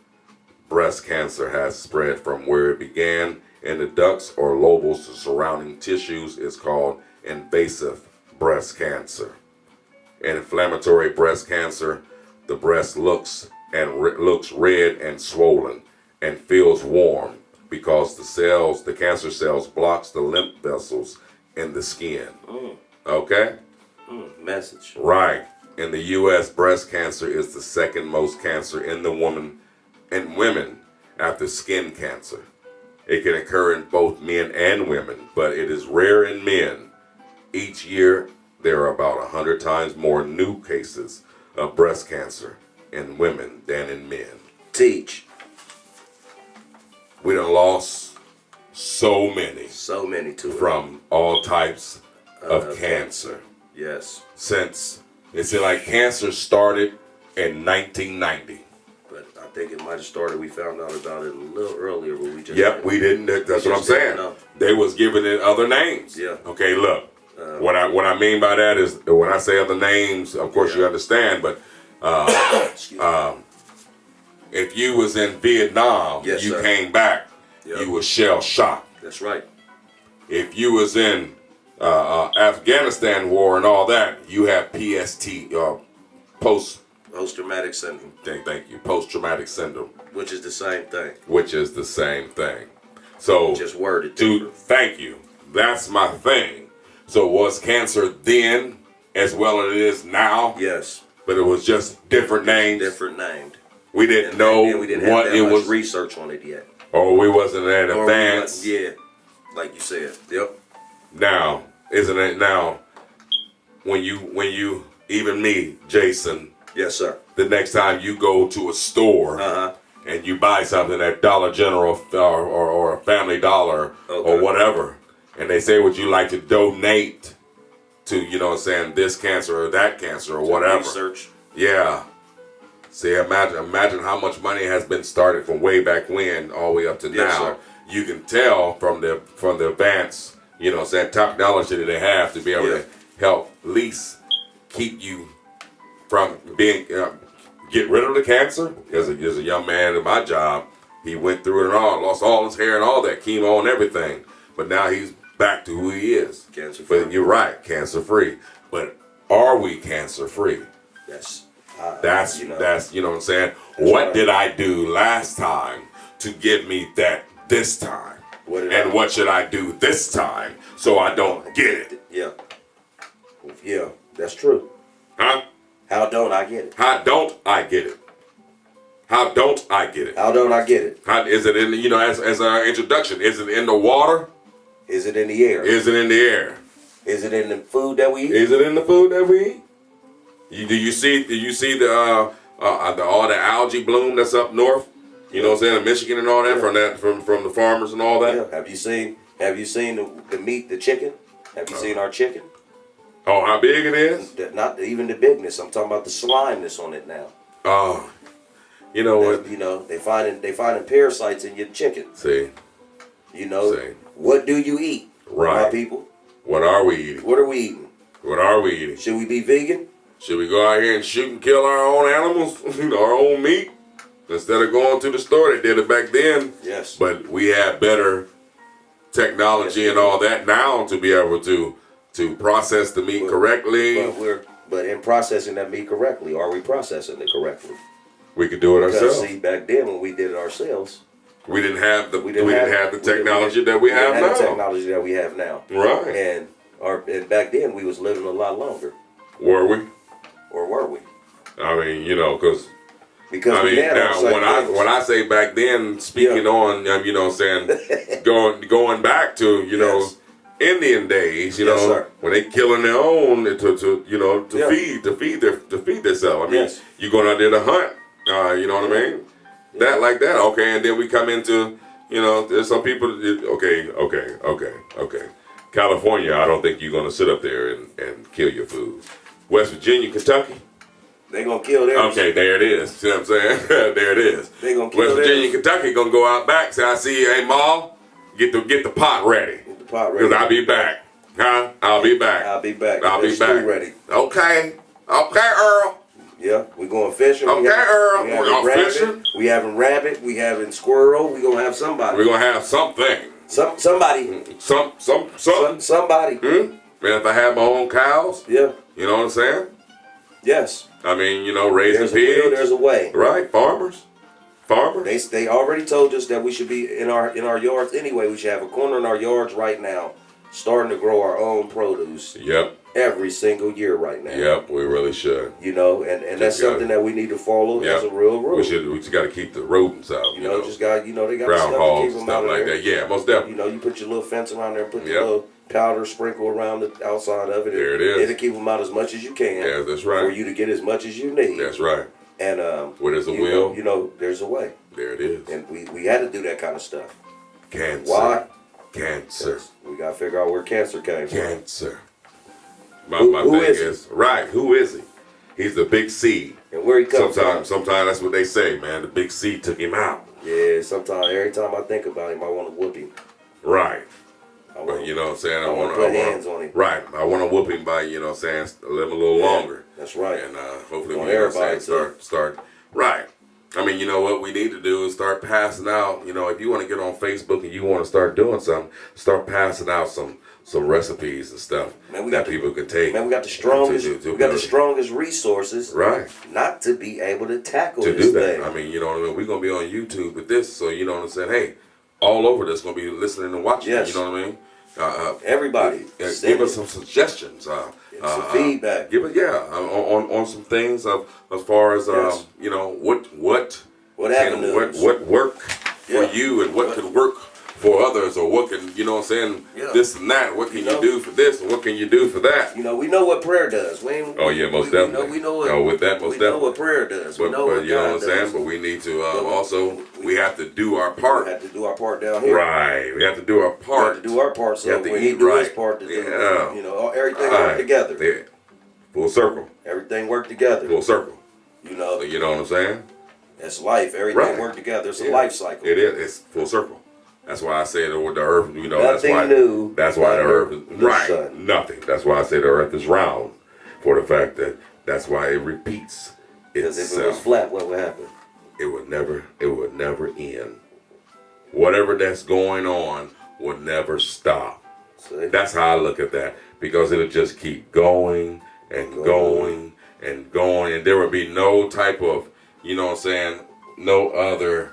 Breast cancer has spread from where it began in the ducts or lobules to surrounding tissues is called invasive breast cancer. In inflammatory breast cancer, the breast looks red and swollen and feels warm because the cancer cells blocks the lymph vessels in the skin. Okay? Message. Right. In the U.S., breast cancer is the second most cancer in women after skin cancer. It can occur in both men and women, but it is rare in men. Each year, there are about 100 times more new cases of breast cancer in women than in men. Teach. We done lost so many So many to it. from all types of cancer. Yes. Since it's like cancer started in 1990. But I think it might have started, we found out about it a little earlier, but we just Yep, we didn't. That's what I'm just didn't saying. know. They was giving it other names. Yeah. Okay, look. What I mean by that is when I say other names, of course you understand. But Excuse me. if you was in Vietnam, Yes, you sir. came back, Yep. you was shell shocked. That's right. If you was in Afghanistan war and all that, you have PST, post. Post-traumatic syndrome, Thank you, post traumatic syndrome, which is the same thing. which is the same thing. So Just worded to different. thank you. That's my thing. So was cancer then as well as it is now? Yes. But it was just different names. Different named. We didn't know And we didn't have what that it much was, research on it yet. or we wasn't that Or we advanced. wasn't- yeah. Like you said. Yep. Now, isn't it now? When you even me, Jason, Yes, sir. the next time you go to a store Uh-huh. and you buy something at Dollar General or Family Dollar Okay. or whatever, and they say, would you like to donate to, you know what I'm saying, this cancer or that cancer or whatever. Research. Yeah. See, imagine how much money has been started from way back when all the way up to Yes, now. sir. You can tell from the advance, you know what I'm saying, technology that they have to be able Yeah. to help at least keep you from being get rid of the cancer. There's a young man in my job. He went through it and all, lost all his hair and all that, chemo and everything. But now he's back to who he is. Cancer free. But you're right, cancer free. But are we cancer free? Yes. That's you know. you know what I'm saying. What right. did I do last time to give me that this time? What did And I- what should I do this time so I don't get it? Yeah. Yeah. That's true. Huh? How don't I get it? How don't I get it? How don't I get it? How don't I get it? How, is it in, you know, as our introduction, is it in the water? Is it in the air? Is it in the air? Is it in the food that we eat? Is it in the food that we eat? Do you see the all the algae bloom that's up north? You know what I'm saying, in Michigan and all that, from the farmers and all that. Yeah. Have you seen the meat, the chicken? Have you seen our chicken? Oh, how big it is? Not even the bigness. I'm talking about the slimeness on it now. Oh, you know what? You know, they finding parasites in your chicken. See, You know, See. what do you eat, Right. my people? what are we eating? What are we eating? What are we eating? Should we be vegan? Should we go out here and shoot and kill our own animals, our own meat, instead of going to the store? They did it back then. Yes. But we have better technology and all that now to be able to process the meat correctly. But in processing that meat correctly, are we processing it correctly? We could do it Because ourselves. see, back then when we did it ourselves, We didn't have the We didn't have the technology that we have didn't have the now. technology that we have now. Right. And back then we was living a lot longer, Were we? or were we? I mean, you know, because Because I we mean, had now all when I say back then, speaking on, you know, what I'm saying going back to, you know, Yes. Indian days, you Yes, know, sir. when they killing their own to you know Yeah. feed themselves. I mean, Yes. you going out there to hunt, you know what I mean? That like that, okay, and then we come into, you know, there's some people. Okay. California, I don't think you're gonna sit up there and kill your food. West Virginia, Kentucky. They gonna kill theirs. Okay, there it is. See what I'm saying? There it is. They gonna kill West Virginia, theirs. Kentucky gonna go out back. Say, I see you, hey Ma, get the pot ready. Get the pot ready. Because I'll be back. Huh? I'll be back. I'll be back. I'll be There's back. stew ready. Okay, Earl. Yeah, we going fishing. Okay, Earl. We We're having going rabbit. fishing. We having rabbit. We having squirrel. We gonna have somebody. We're gonna have something. Somebody. Somebody. Hmm? And if I have my own cows, Yeah. you know what I'm saying? Yes. I mean, you know, raising There's a pigs. will. There's a way. Right, farmers. They already told us that we should be in our yards anyway. We should have a corner in our yards right now, starting to grow our own produce Yep, every single year right now. yep. We really should. You know, and that's Just gotta- something that we need to follow as a real rule. We just got to keep the rodents out. You know, just got they got stuff to keep groundhogs and them out stuff of like there. that. Yeah, most definitely. You know, you put your little fence around there and put Yep. your little powder sprinkle around the outside of it. There it is. It'll keep them out as much as you can. Yeah, that's right. For you to get as much as you need. That's right. And Where there's a you will, know, you know, there's a way. there it is. And we had to do that kind of stuff. Cancer. Why? Cancer. We got to figure out where cancer came from. Cancer. My Who thing is he? is right. Who is he? He's the big C. And where he comes Sometimes from. that's what they say, man. The big C took him out. Yeah, sometimes, every time I think about him, I want to whoop him. Right. I But wanna- you know what I'm saying? I wanna put hands on him. Right. I want to whoop him by, you know what I'm saying, live a little longer. That's right. And hopefully Want we, you know what I'm everybody saying, start. Right. I mean, you know what we need to do is start passing out. You know, if you want to get on Facebook and you want to start doing something, start passing out some recipes and stuff Man, we that got people can take. Man, we got the strongest. to We got the build- strongest resources. Right. Not to be able to tackle To this do that. thing. I mean, you know what I mean? We're going to be on YouTube with this, so you know what I'm saying? Hey, all over this going to be listening and watching. Yes. You know what I mean? Everybody, Give us some suggestions. some feedback. Give it, on some things as far as Yes. you know what avenues? what work for Yeah. you and what could work for others, or what can, you know what I'm saying, Yeah. this and that. What can You you know? do for this, and what can you do for that? You know, we know what prayer does. We ain't, Oh, yeah, most we definitely. We know what, Oh, with that, most we know definitely. what prayer does. But, we know what you know God what I'm saying. does. But we need to But also we have to do our We part. have to do our part down here. Right. We have to do our We part. have to do our part. You So have to when he eat do his right. part to do, Yeah. you know, everything Right. work together. Yeah. Full circle. Everything work together. Full circle. You know, You know what I'm saying? it's life. Everything Right. work together. It's a Yeah. life cycle. It is. It's full circle. That's why I say the earth. You know, Nothing that's why. new That's why the under earth is the right. sun. Nothing. That's why I say the earth is round. For the fact that that's why it repeats Because if it was itself. flat, what would happen? It would never end. Whatever that's going on will never stop. See? That's how I look at that, because it'll just keep going and going and going, and there will be no type of, you know what I'm saying, no other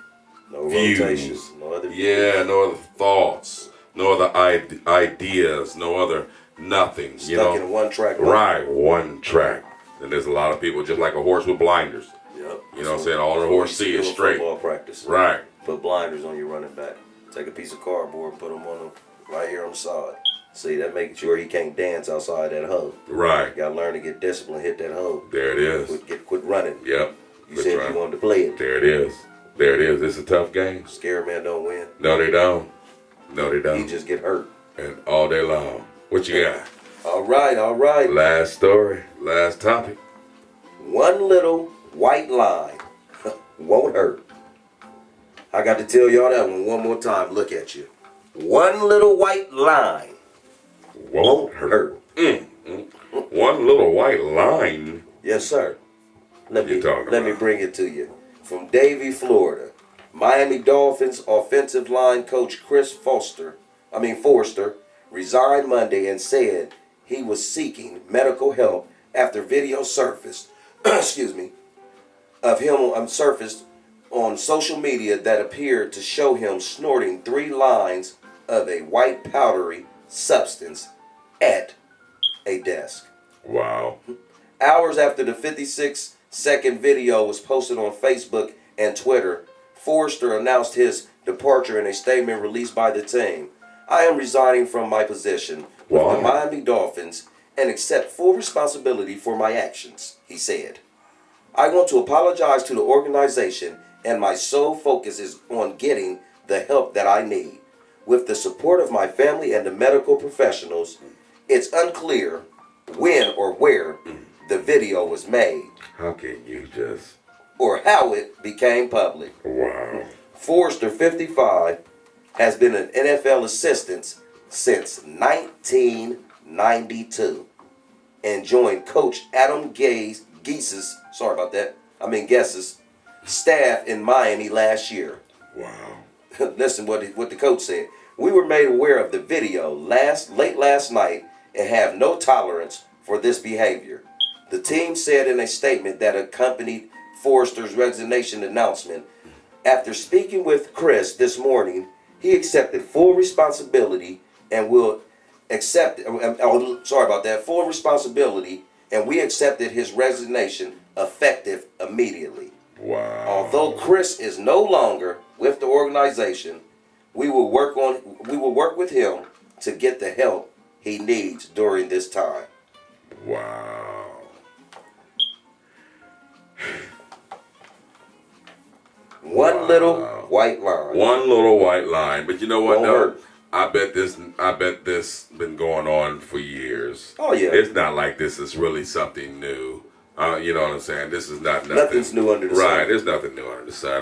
No views. rotations. No other views. Yeah, no other thoughts, no other ideas, no other nothing. You Stuck know, in one track. right, one track. And there's a lot of people just like a horse with blinders. Yep. You know what I'm saying? All the horse see is straight. Football practice. Right. Put blinders on your running back. Take a piece of cardboard, put them on him right here on the side. See, that makes sure he can't dance outside that hole. Right. You gotta learn to get disciplined, hit that hole. There it is. Quit running. Yep. You That's said right. you wanted to play it. There it is. There it is. It's a tough game. Scared man don't win. No, they don't. No, they He don't. just get hurt. And all day long. What you got? All right, all right. Last story. Last topic. One little white line won't hurt. I got to tell y'all that one more time. Look at you. One little white line Won't hurt. One little white line. Yes, sir. Let You talking me about? bring it to you. From Davie, Florida. Miami Dolphins offensive line coach Chris Forster resigned Monday and said he was seeking medical help after video surfaced excuse me, of him surfaced on social media that appeared to show him snorting 3 lines of a white powdery substance at a desk. Wow. Hours after the 56-second video was posted on Facebook and Twitter, Forrester announced his departure in a statement released by the team. I am resigning from my position with Wow. the Miami Dolphins and accept full responsibility for my actions, he said. I want to apologize to the organization, and my sole focus is on getting the help that I need. With the support of my family and the medical professionals, it's unclear when or where the video was made How can you just? or how it became public. Wow. Forrester, 55, has been an NFL assistant since 1992 and joined Coach Adam Guess's staff in Miami last year. Wow. Listen what the coach said. We were made aware of the video late last night and have no tolerance for this behavior. The team said in a statement that accompanied Forrester's resignation announcement. After speaking with Chris this morning, he accepted full responsibility and will accept. Full responsibility, and we accepted his resignation effective immediately. Wow. Although Chris is no longer with the organization, we will work with him to get the help he needs during this time. Wow. One little white line. One little white line. But you know what Won't though? hurt. I bet this been going on for years. Oh, yeah. It's not like this is really something new. You know what I'm saying? This is not nothing. Nothing's new under the sun. Right, there's nothing new under the sun.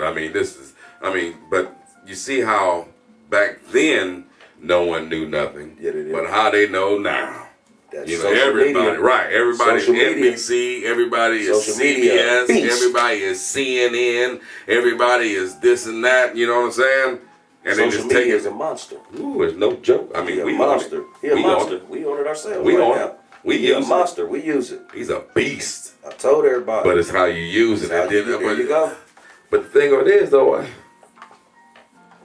But you see how back then no one knew nothing. Yeah, they did. But how they know now. That's You know, social everybody, media. right? Everybody's Social media. NBC, everybody is Social media CBS, beast. everybody is CNN, everybody is this and that. You know what I'm saying? And Social they just media take is it. a monster. Ooh, it's no joke. I mean, He a we monster. own it. He a We monster. own it. We own it ourselves. We right own now. it. We He a use it. monster. We use it. He's a beast. I told everybody. But it's how you use it. How And you- then- there you go. But the thing of it is, though,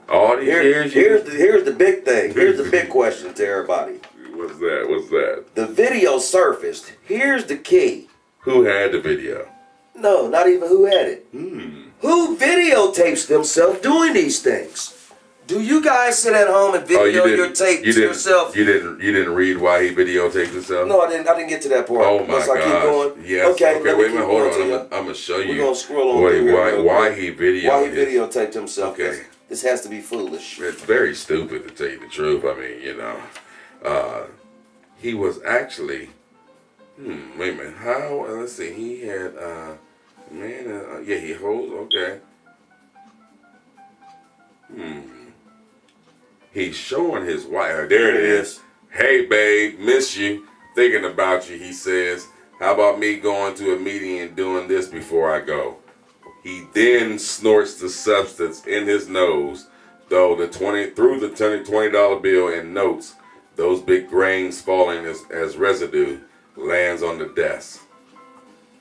all these years, Here's the big thing. Here's the big question to everybody. What's that? What's that? The video surfaced. Here's the key. Who had the video? No, not even who had it. Who videotapes themselves doing these things? Do you guys sit at home and video your tape to yourself? You didn't read why he videotaped himself? No, I didn't get to that part. Oh my Must I gosh. keep going? Yes. Okay, let me wait a keep minute. Hold going to on. you. I'm gonna show you. We're gonna scroll on what through he- here why, real why quick. he videoed Why he it. videotaped himself. Okay. This has to be foolish. It's very stupid to tell you the truth. I mean, you know, he was actually. Wait a minute. How? Let's see. He had. Yeah. He holds. Okay. He's showing his wife. There it is. Hey, babe, miss you. Thinking about you. He says, "How about me going to a meeting and doing this before I go?" He then snorts the substance in his nose, though through the $20 bill and notes, those big grains falling as residue lands on the desk.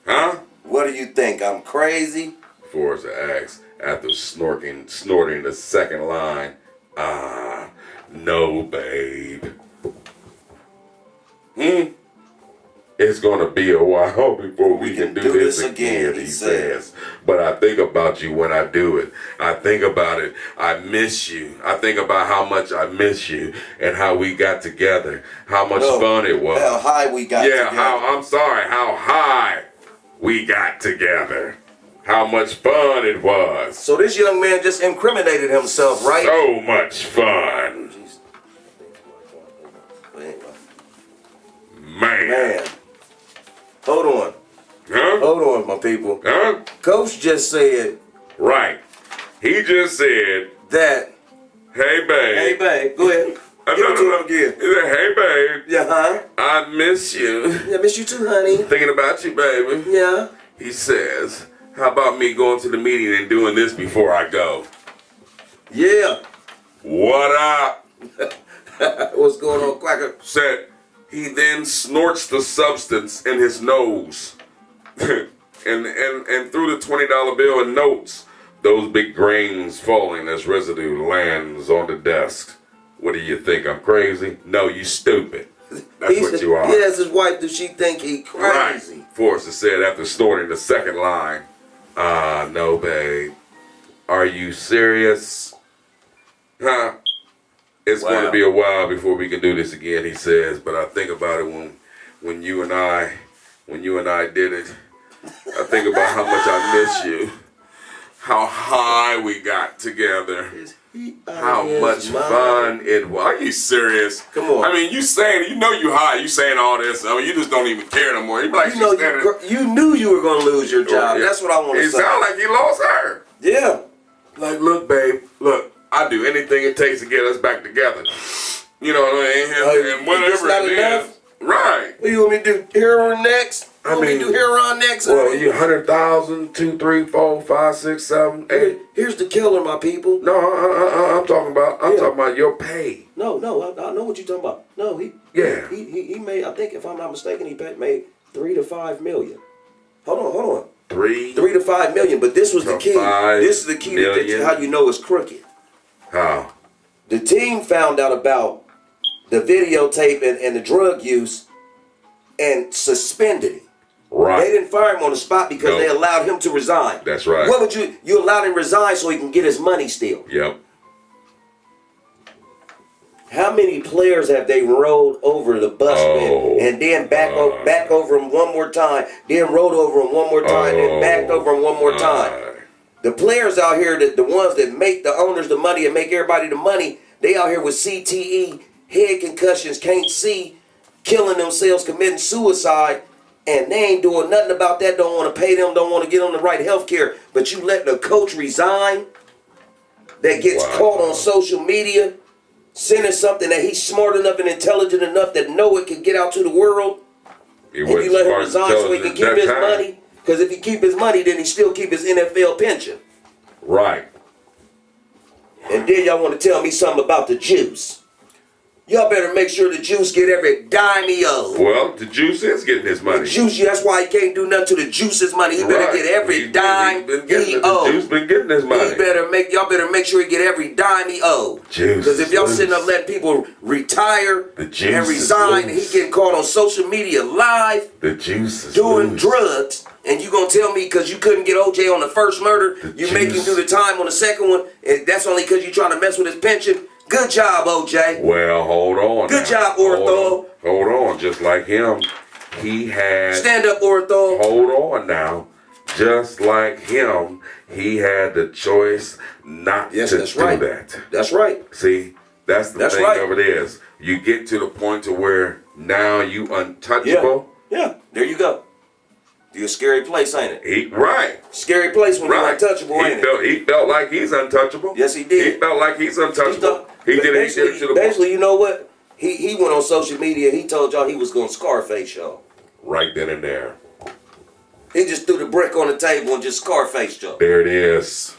Huh? What do you think? I'm crazy? Forrester asks after snorting the second line. No, babe. It's gonna be a while before we can do this again, he says. But I think about you when I do it. I think about it. I miss you. I think about how much I miss you and how we got together. How much fun it was. How high we got together. How high we got together. How much fun it was. So this young man just incriminated himself, right? So much fun. Man. Hold on. Huh? Hold on, my people. Huh? Coach just said Right. He just said, that. hey, babe. Hey, babe. Go ahead. Give it to him again. He said, hey, babe. Yeah, huh? I miss you. Yeah, miss you too, honey. Thinking about you, baby. Yeah. He says, how about me going to the meeting and doing this before I go? Yeah. What up? What's going on, Quacker? Said he then snorts the substance in his nose and through the $20 bill and notes, those big grains falling as residue lands on the desk. What do you think? I'm crazy? No, you stupid. That's what you are. He asked his wife, does she think he crazy? Right. Forrester said after snorting the second line, no, babe. Are you serious? Huh? It's going to be a while before we can do this again, he says. But I think about it when you and I did it. I think about how much I miss you. How high we got together. How much fun it was. Are you serious? Come on. I mean, you saying, you high. You saying all this. I mean, you just don't even care no more. You be like, you knew you were going to lose your job. Yeah. That's what I want to say. It sound like you lost her. Yeah. Like, look, babe, look, I'll do anything it takes to get us back together. You know what I mean? And whatever not it enough? is. Right. What, you want me to do heroin next? You want me to do heroin next? Well, you 100,000, 2, 3, 4, 5, 6, 7, 8. Here's the killer, my people. No, I'm talking about your pay. No, I know what you're talking about. No, he made, I think if I'm not mistaken, he made 3 to 5 million. Hold on. 3 to 5 million, but this was the key. This is the key to how you know it's crooked. How? The team found out about the videotape and the drug use and suspended him. Right. They didn't fire him on the spot because they allowed him to resign. That's right. What would you allowed him to resign so he can get his money still? Yep. How many players have they rolled over the bus with and then back over him one more time, then rolled over him one more time, then backed over him one more time? The players out here, the ones that make the owners the money and make everybody the money, they out here with CTE, head concussions, can't see, killing themselves, committing suicide, and they ain't doing nothing about that, don't want to pay them, don't want to get them the right health care. But you let the coach resign that gets caught on social media, sending something that he's smart enough and intelligent enough that know it can get out to the world, and you let him resign so he can keep his money? Because if he keep his money, then he still keep his NFL pension. Right. And then y'all want to tell me something about the juice. Y'all better make sure the juice get every dime he owes. Well, the juice is getting his money. The juice, that's why he can't do nothing to the juice's money. He better get every dime he owes. The juice been getting his money. Y'all better make sure he get every dime he owes. Because if y'all sitting up letting people retire and resign, and he getting caught on social media live, the juice is doing drugs, and you gonna tell me because you couldn't get OJ on the first murder, you make him do the time on the second one, and that's only because you trying to mess with his pension? Good job, OJ. Well, hold on. Good job, Ortho. Hold on. Just like him, he had... Stand up, Ortho. Hold on now. Just like him, he had the choice not to do that. That's right. See, that's the thing of it is. You get to the point to where now you untouchable. Yeah. There you go. You're a scary place, ain't it? Right. Scary place when you're untouchable, ain't it? He felt like he's untouchable. Yes, he did. He felt like he's untouchable. He did it to the point. Basically, you know what? He went on social media and he told y'all he was going to Scarface y'all. Right then and there. He just threw the brick on the table and just Scarface y'all. There it is.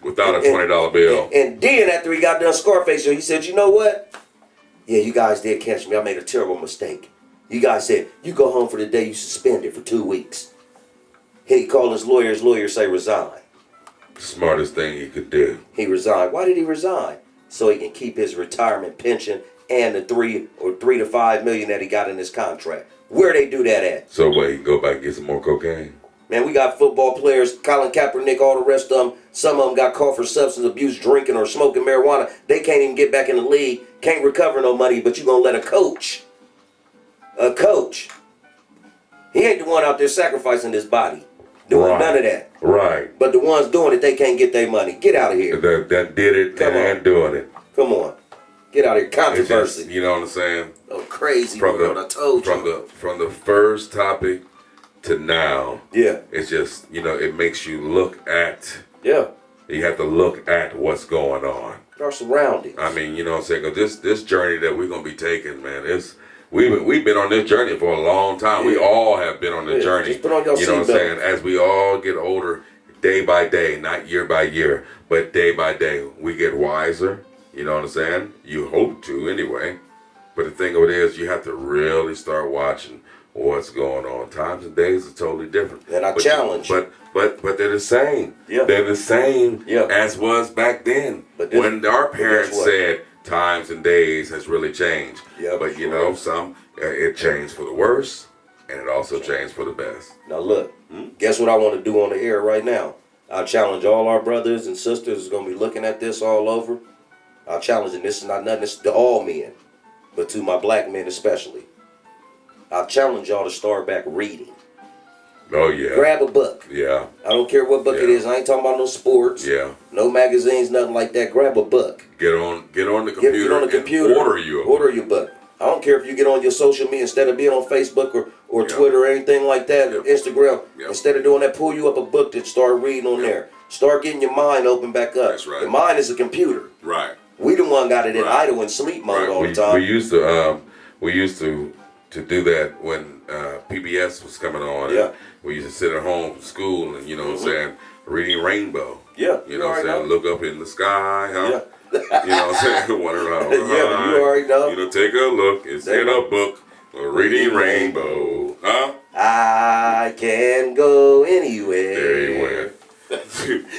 Without a $20 bill. And then after he got done Scarface y'all, he said, you know what? Yeah, you guys did catch me. I made a terrible mistake. You guys said, you go home for the day you suspended for 2 weeks. He called his lawyer say resign. Smartest thing he could do. He resigned. Why did he resign? So he can keep his retirement pension and the 3 to 5 million that he got in his contract. Where they do that at? So wait, he can go back and get some more cocaine? Man, we got football players, Colin Kaepernick, all the rest of them. Some of them got caught for substance abuse, drinking or smoking marijuana. They can't even get back in the league, can't recover no money, but you going to let a coach, he ain't the one out there sacrificing his body, doing none of that. Right. But the ones doing it, they can't get their money. Get out of here. That did it and doing it. Come on. Get out of here. Controversy. Just, you know what I'm saying? Oh, crazy world, I told you. From the first topic to now. Yeah. It's just, it makes you look at. Yeah. You have to look at what's going on. Our surroundings. I mean, you know what I'm saying? 'Cause this journey that we're going to be taking, man, we've been on this journey for a long time. Yeah. We all have been on the journey. Just put on your you know what I'm saying? As we all get older, day by day, not year by year, but day by day, we get wiser. You know what I'm saying? You hope to anyway. But the thing of it is, you have to really start watching what's going on. Times and days are totally different. And I But challenge you. But they're the same. Yeah. They're the same Yeah. as was back then. But this- when our parents guess what? said times and days has really changed. Yeah, But you sure. know, it changed for the worse, and it also changed for the best. Now look, guess what I want to do on the air right now? I challenge all our brothers and sisters who's going to be looking at this all over. I challenge, and this is not nothing, this is to all men, but to my black men especially. I challenge y'all to start back reading. Oh yeah. Grab a book. Yeah. I don't care what book it Yeah. is. I ain't talking about no sports, Yeah. no magazines, nothing like that. Grab a book. Get on the Get computer. on the computer. And order you. Order your book. I don't care if you get on your social media instead of being on Facebook or Yeah. Twitter or anything like that, or Yeah. Instagram. Yeah. Instead of doing that, pull you up a book that start reading on Yeah. there. Start getting your mind open back up. That's right. Your mind is a computer. Right. We the one got it in Right. idle and sleep mode Right. all We, the time. we used to do that when PBS was coming on. Yeah. We used to sit at home from school and, you know what I'm saying, reading Rainbow. Yeah, You know what I'm saying? know. Look up in the sky, huh? Yeah. You know what I'm saying? Wonder how Yeah, you already know. You know, take a look. It's There in you a book. Reading Rainbow. Huh? I can go anywhere. There you went.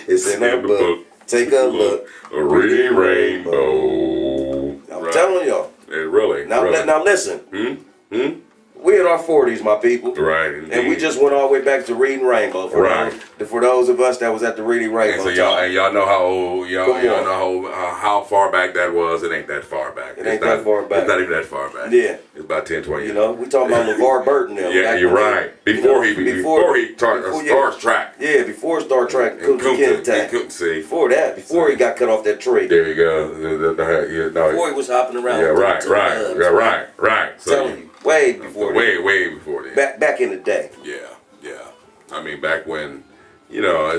It's in a book. Take a look. A reading Rainbow. I'm telling y'all. It really. Now, really. now listen. We in our 40s, my people. Right. And we indeed. just went all the way back to Reading Rainbow. Right. For those of us that was at the Reading And Rainbow so time. y'all know how old y'all Come on. know how far back that was. It ain't that far back. It ain't that far back. It's not even that far back. Yeah. It's about 10, 20 You years. know, we talking about LeVar Burton now. Yeah, back you're when right. they- Before you know, he starts track. Yeah, before Star Trek, And Kunta Kinte. couldn't see. Before that, before he got cut off that tree. There you go. Yeah, no, Before he was hopping around. yeah, with right, the right, nubs, yeah, man. right. So Telling you, way before that. way before then. Back in the day. Yeah. I mean, back when, you know,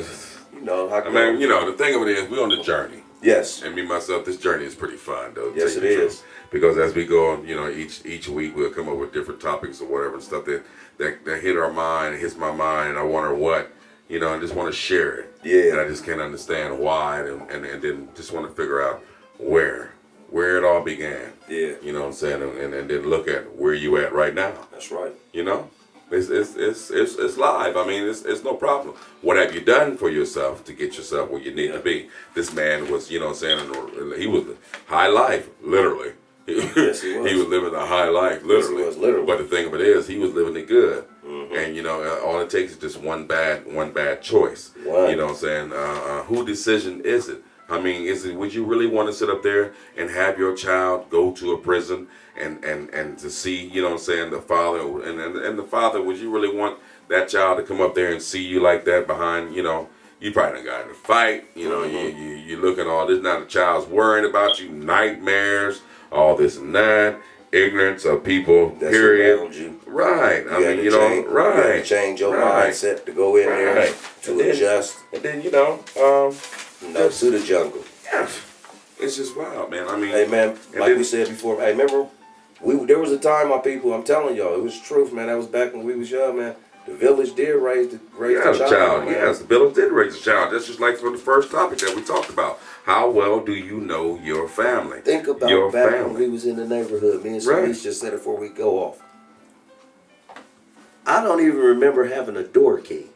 You know, how I mean, you know, the thing of it is, we're on the journey. yes. And me myself, this journey is pretty fun, though. to Yes, tell it you the is. truth. Because as we go on, you know, each week we'll come up with different topics or whatever and stuff that hit our mind, hits my mind, and I wonder what, you know, I just want to share it. Yeah. And I just can't understand why, and then just want to figure out where it all began. Yeah. You know what I'm saying? And then look at where you at right now. That's right. You know, it's live. I mean, it's no problem. What have you done for yourself to get yourself where you need to be? This man was, you know what I'm saying, he was high life, literally. Yes, he was. He was living a high life, literally. was, literally. But the thing of it is, he was living it good. And you know, all it takes is just one bad choice. One. You know what I'm saying? Whose decision is it? I mean, would you really want to sit up there and have your child go to a prison and to see, you know what I'm saying, the father and the father, would you really want that child to come up there and see you like that behind, you know, you probably done got in a fight, you know, you look at all this, now the child's worrying about you, nightmares, all this and that, ignorance of people, That's period. around you. Right. I mean, had you to know, change- right. You had to change your right. mindset to go in there Right. to And then- adjust. And then, you know, To the jungle. yeah, it's just wild, man. I mean, Hey man, and like then- we said before, hey, remember there was a time, my people, I'm telling y'all, it was truth, man. That was back when we was young, man. The village did raise the child, man. Yes, the village did raise a child. That's just like for the first topic that we talked about. How well do you know your family? Think about your back family. when we was in the neighborhood. Me and Right. Shanice just said it before we go off. I don't even remember having a door key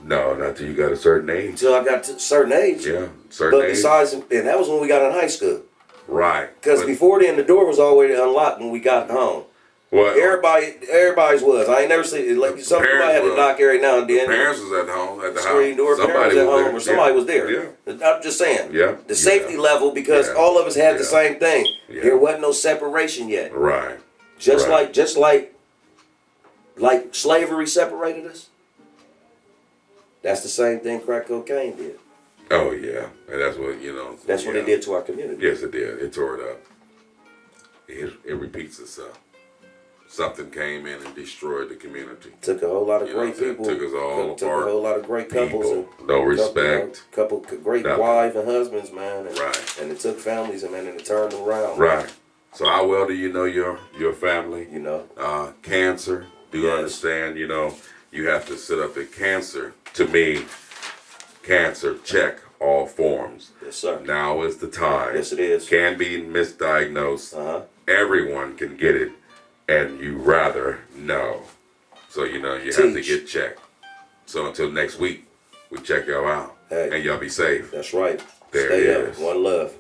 No, not till you got a certain age. until I got to a certain age. Yeah, certain But age. besides, and that was when we got in high school. Right. Because But- before then, the door was always unlocked when we got home. what? Everybody's was. I ain't never seen like some people Parents had to was. knock every now and then. Parents was at home at the Screen house. door, parents at home, or somebody Yeah. was there. Yeah. I'm just saying. Yeah. The safety Yeah. level, because Yeah. all of us had the Yeah. same thing. Yeah. There wasn't no separation yet. Right. Just Right. like slavery separated us. That's the same thing crack cocaine did. Oh yeah, and that's what you know. That's what yeah. it did to our community. Yes, it did. It tore it up. It repeats itself. Something came in and destroyed the community. Took a whole lot of You know what great I'm saying? people. Took us all took apart. a whole lot of great couples. People, no respect. Couple great Nothing. wives and husbands, man. And, Right. And it took families, and man, and it turned them around. Right. So how well do you know your family? You know. Cancer. Do you Yes. understand? You know, you have to sit up at cancer. To me, cancer, check all forms. Yes, sir. Now is the time. Yes, it is. Can be misdiagnosed. Uh huh. Everyone can get it. and you rather know. So you know you have to Teach. get checked. So until next week, we check y'all out, Hey. and y'all be safe. That's right. There Stay it up. is. One love.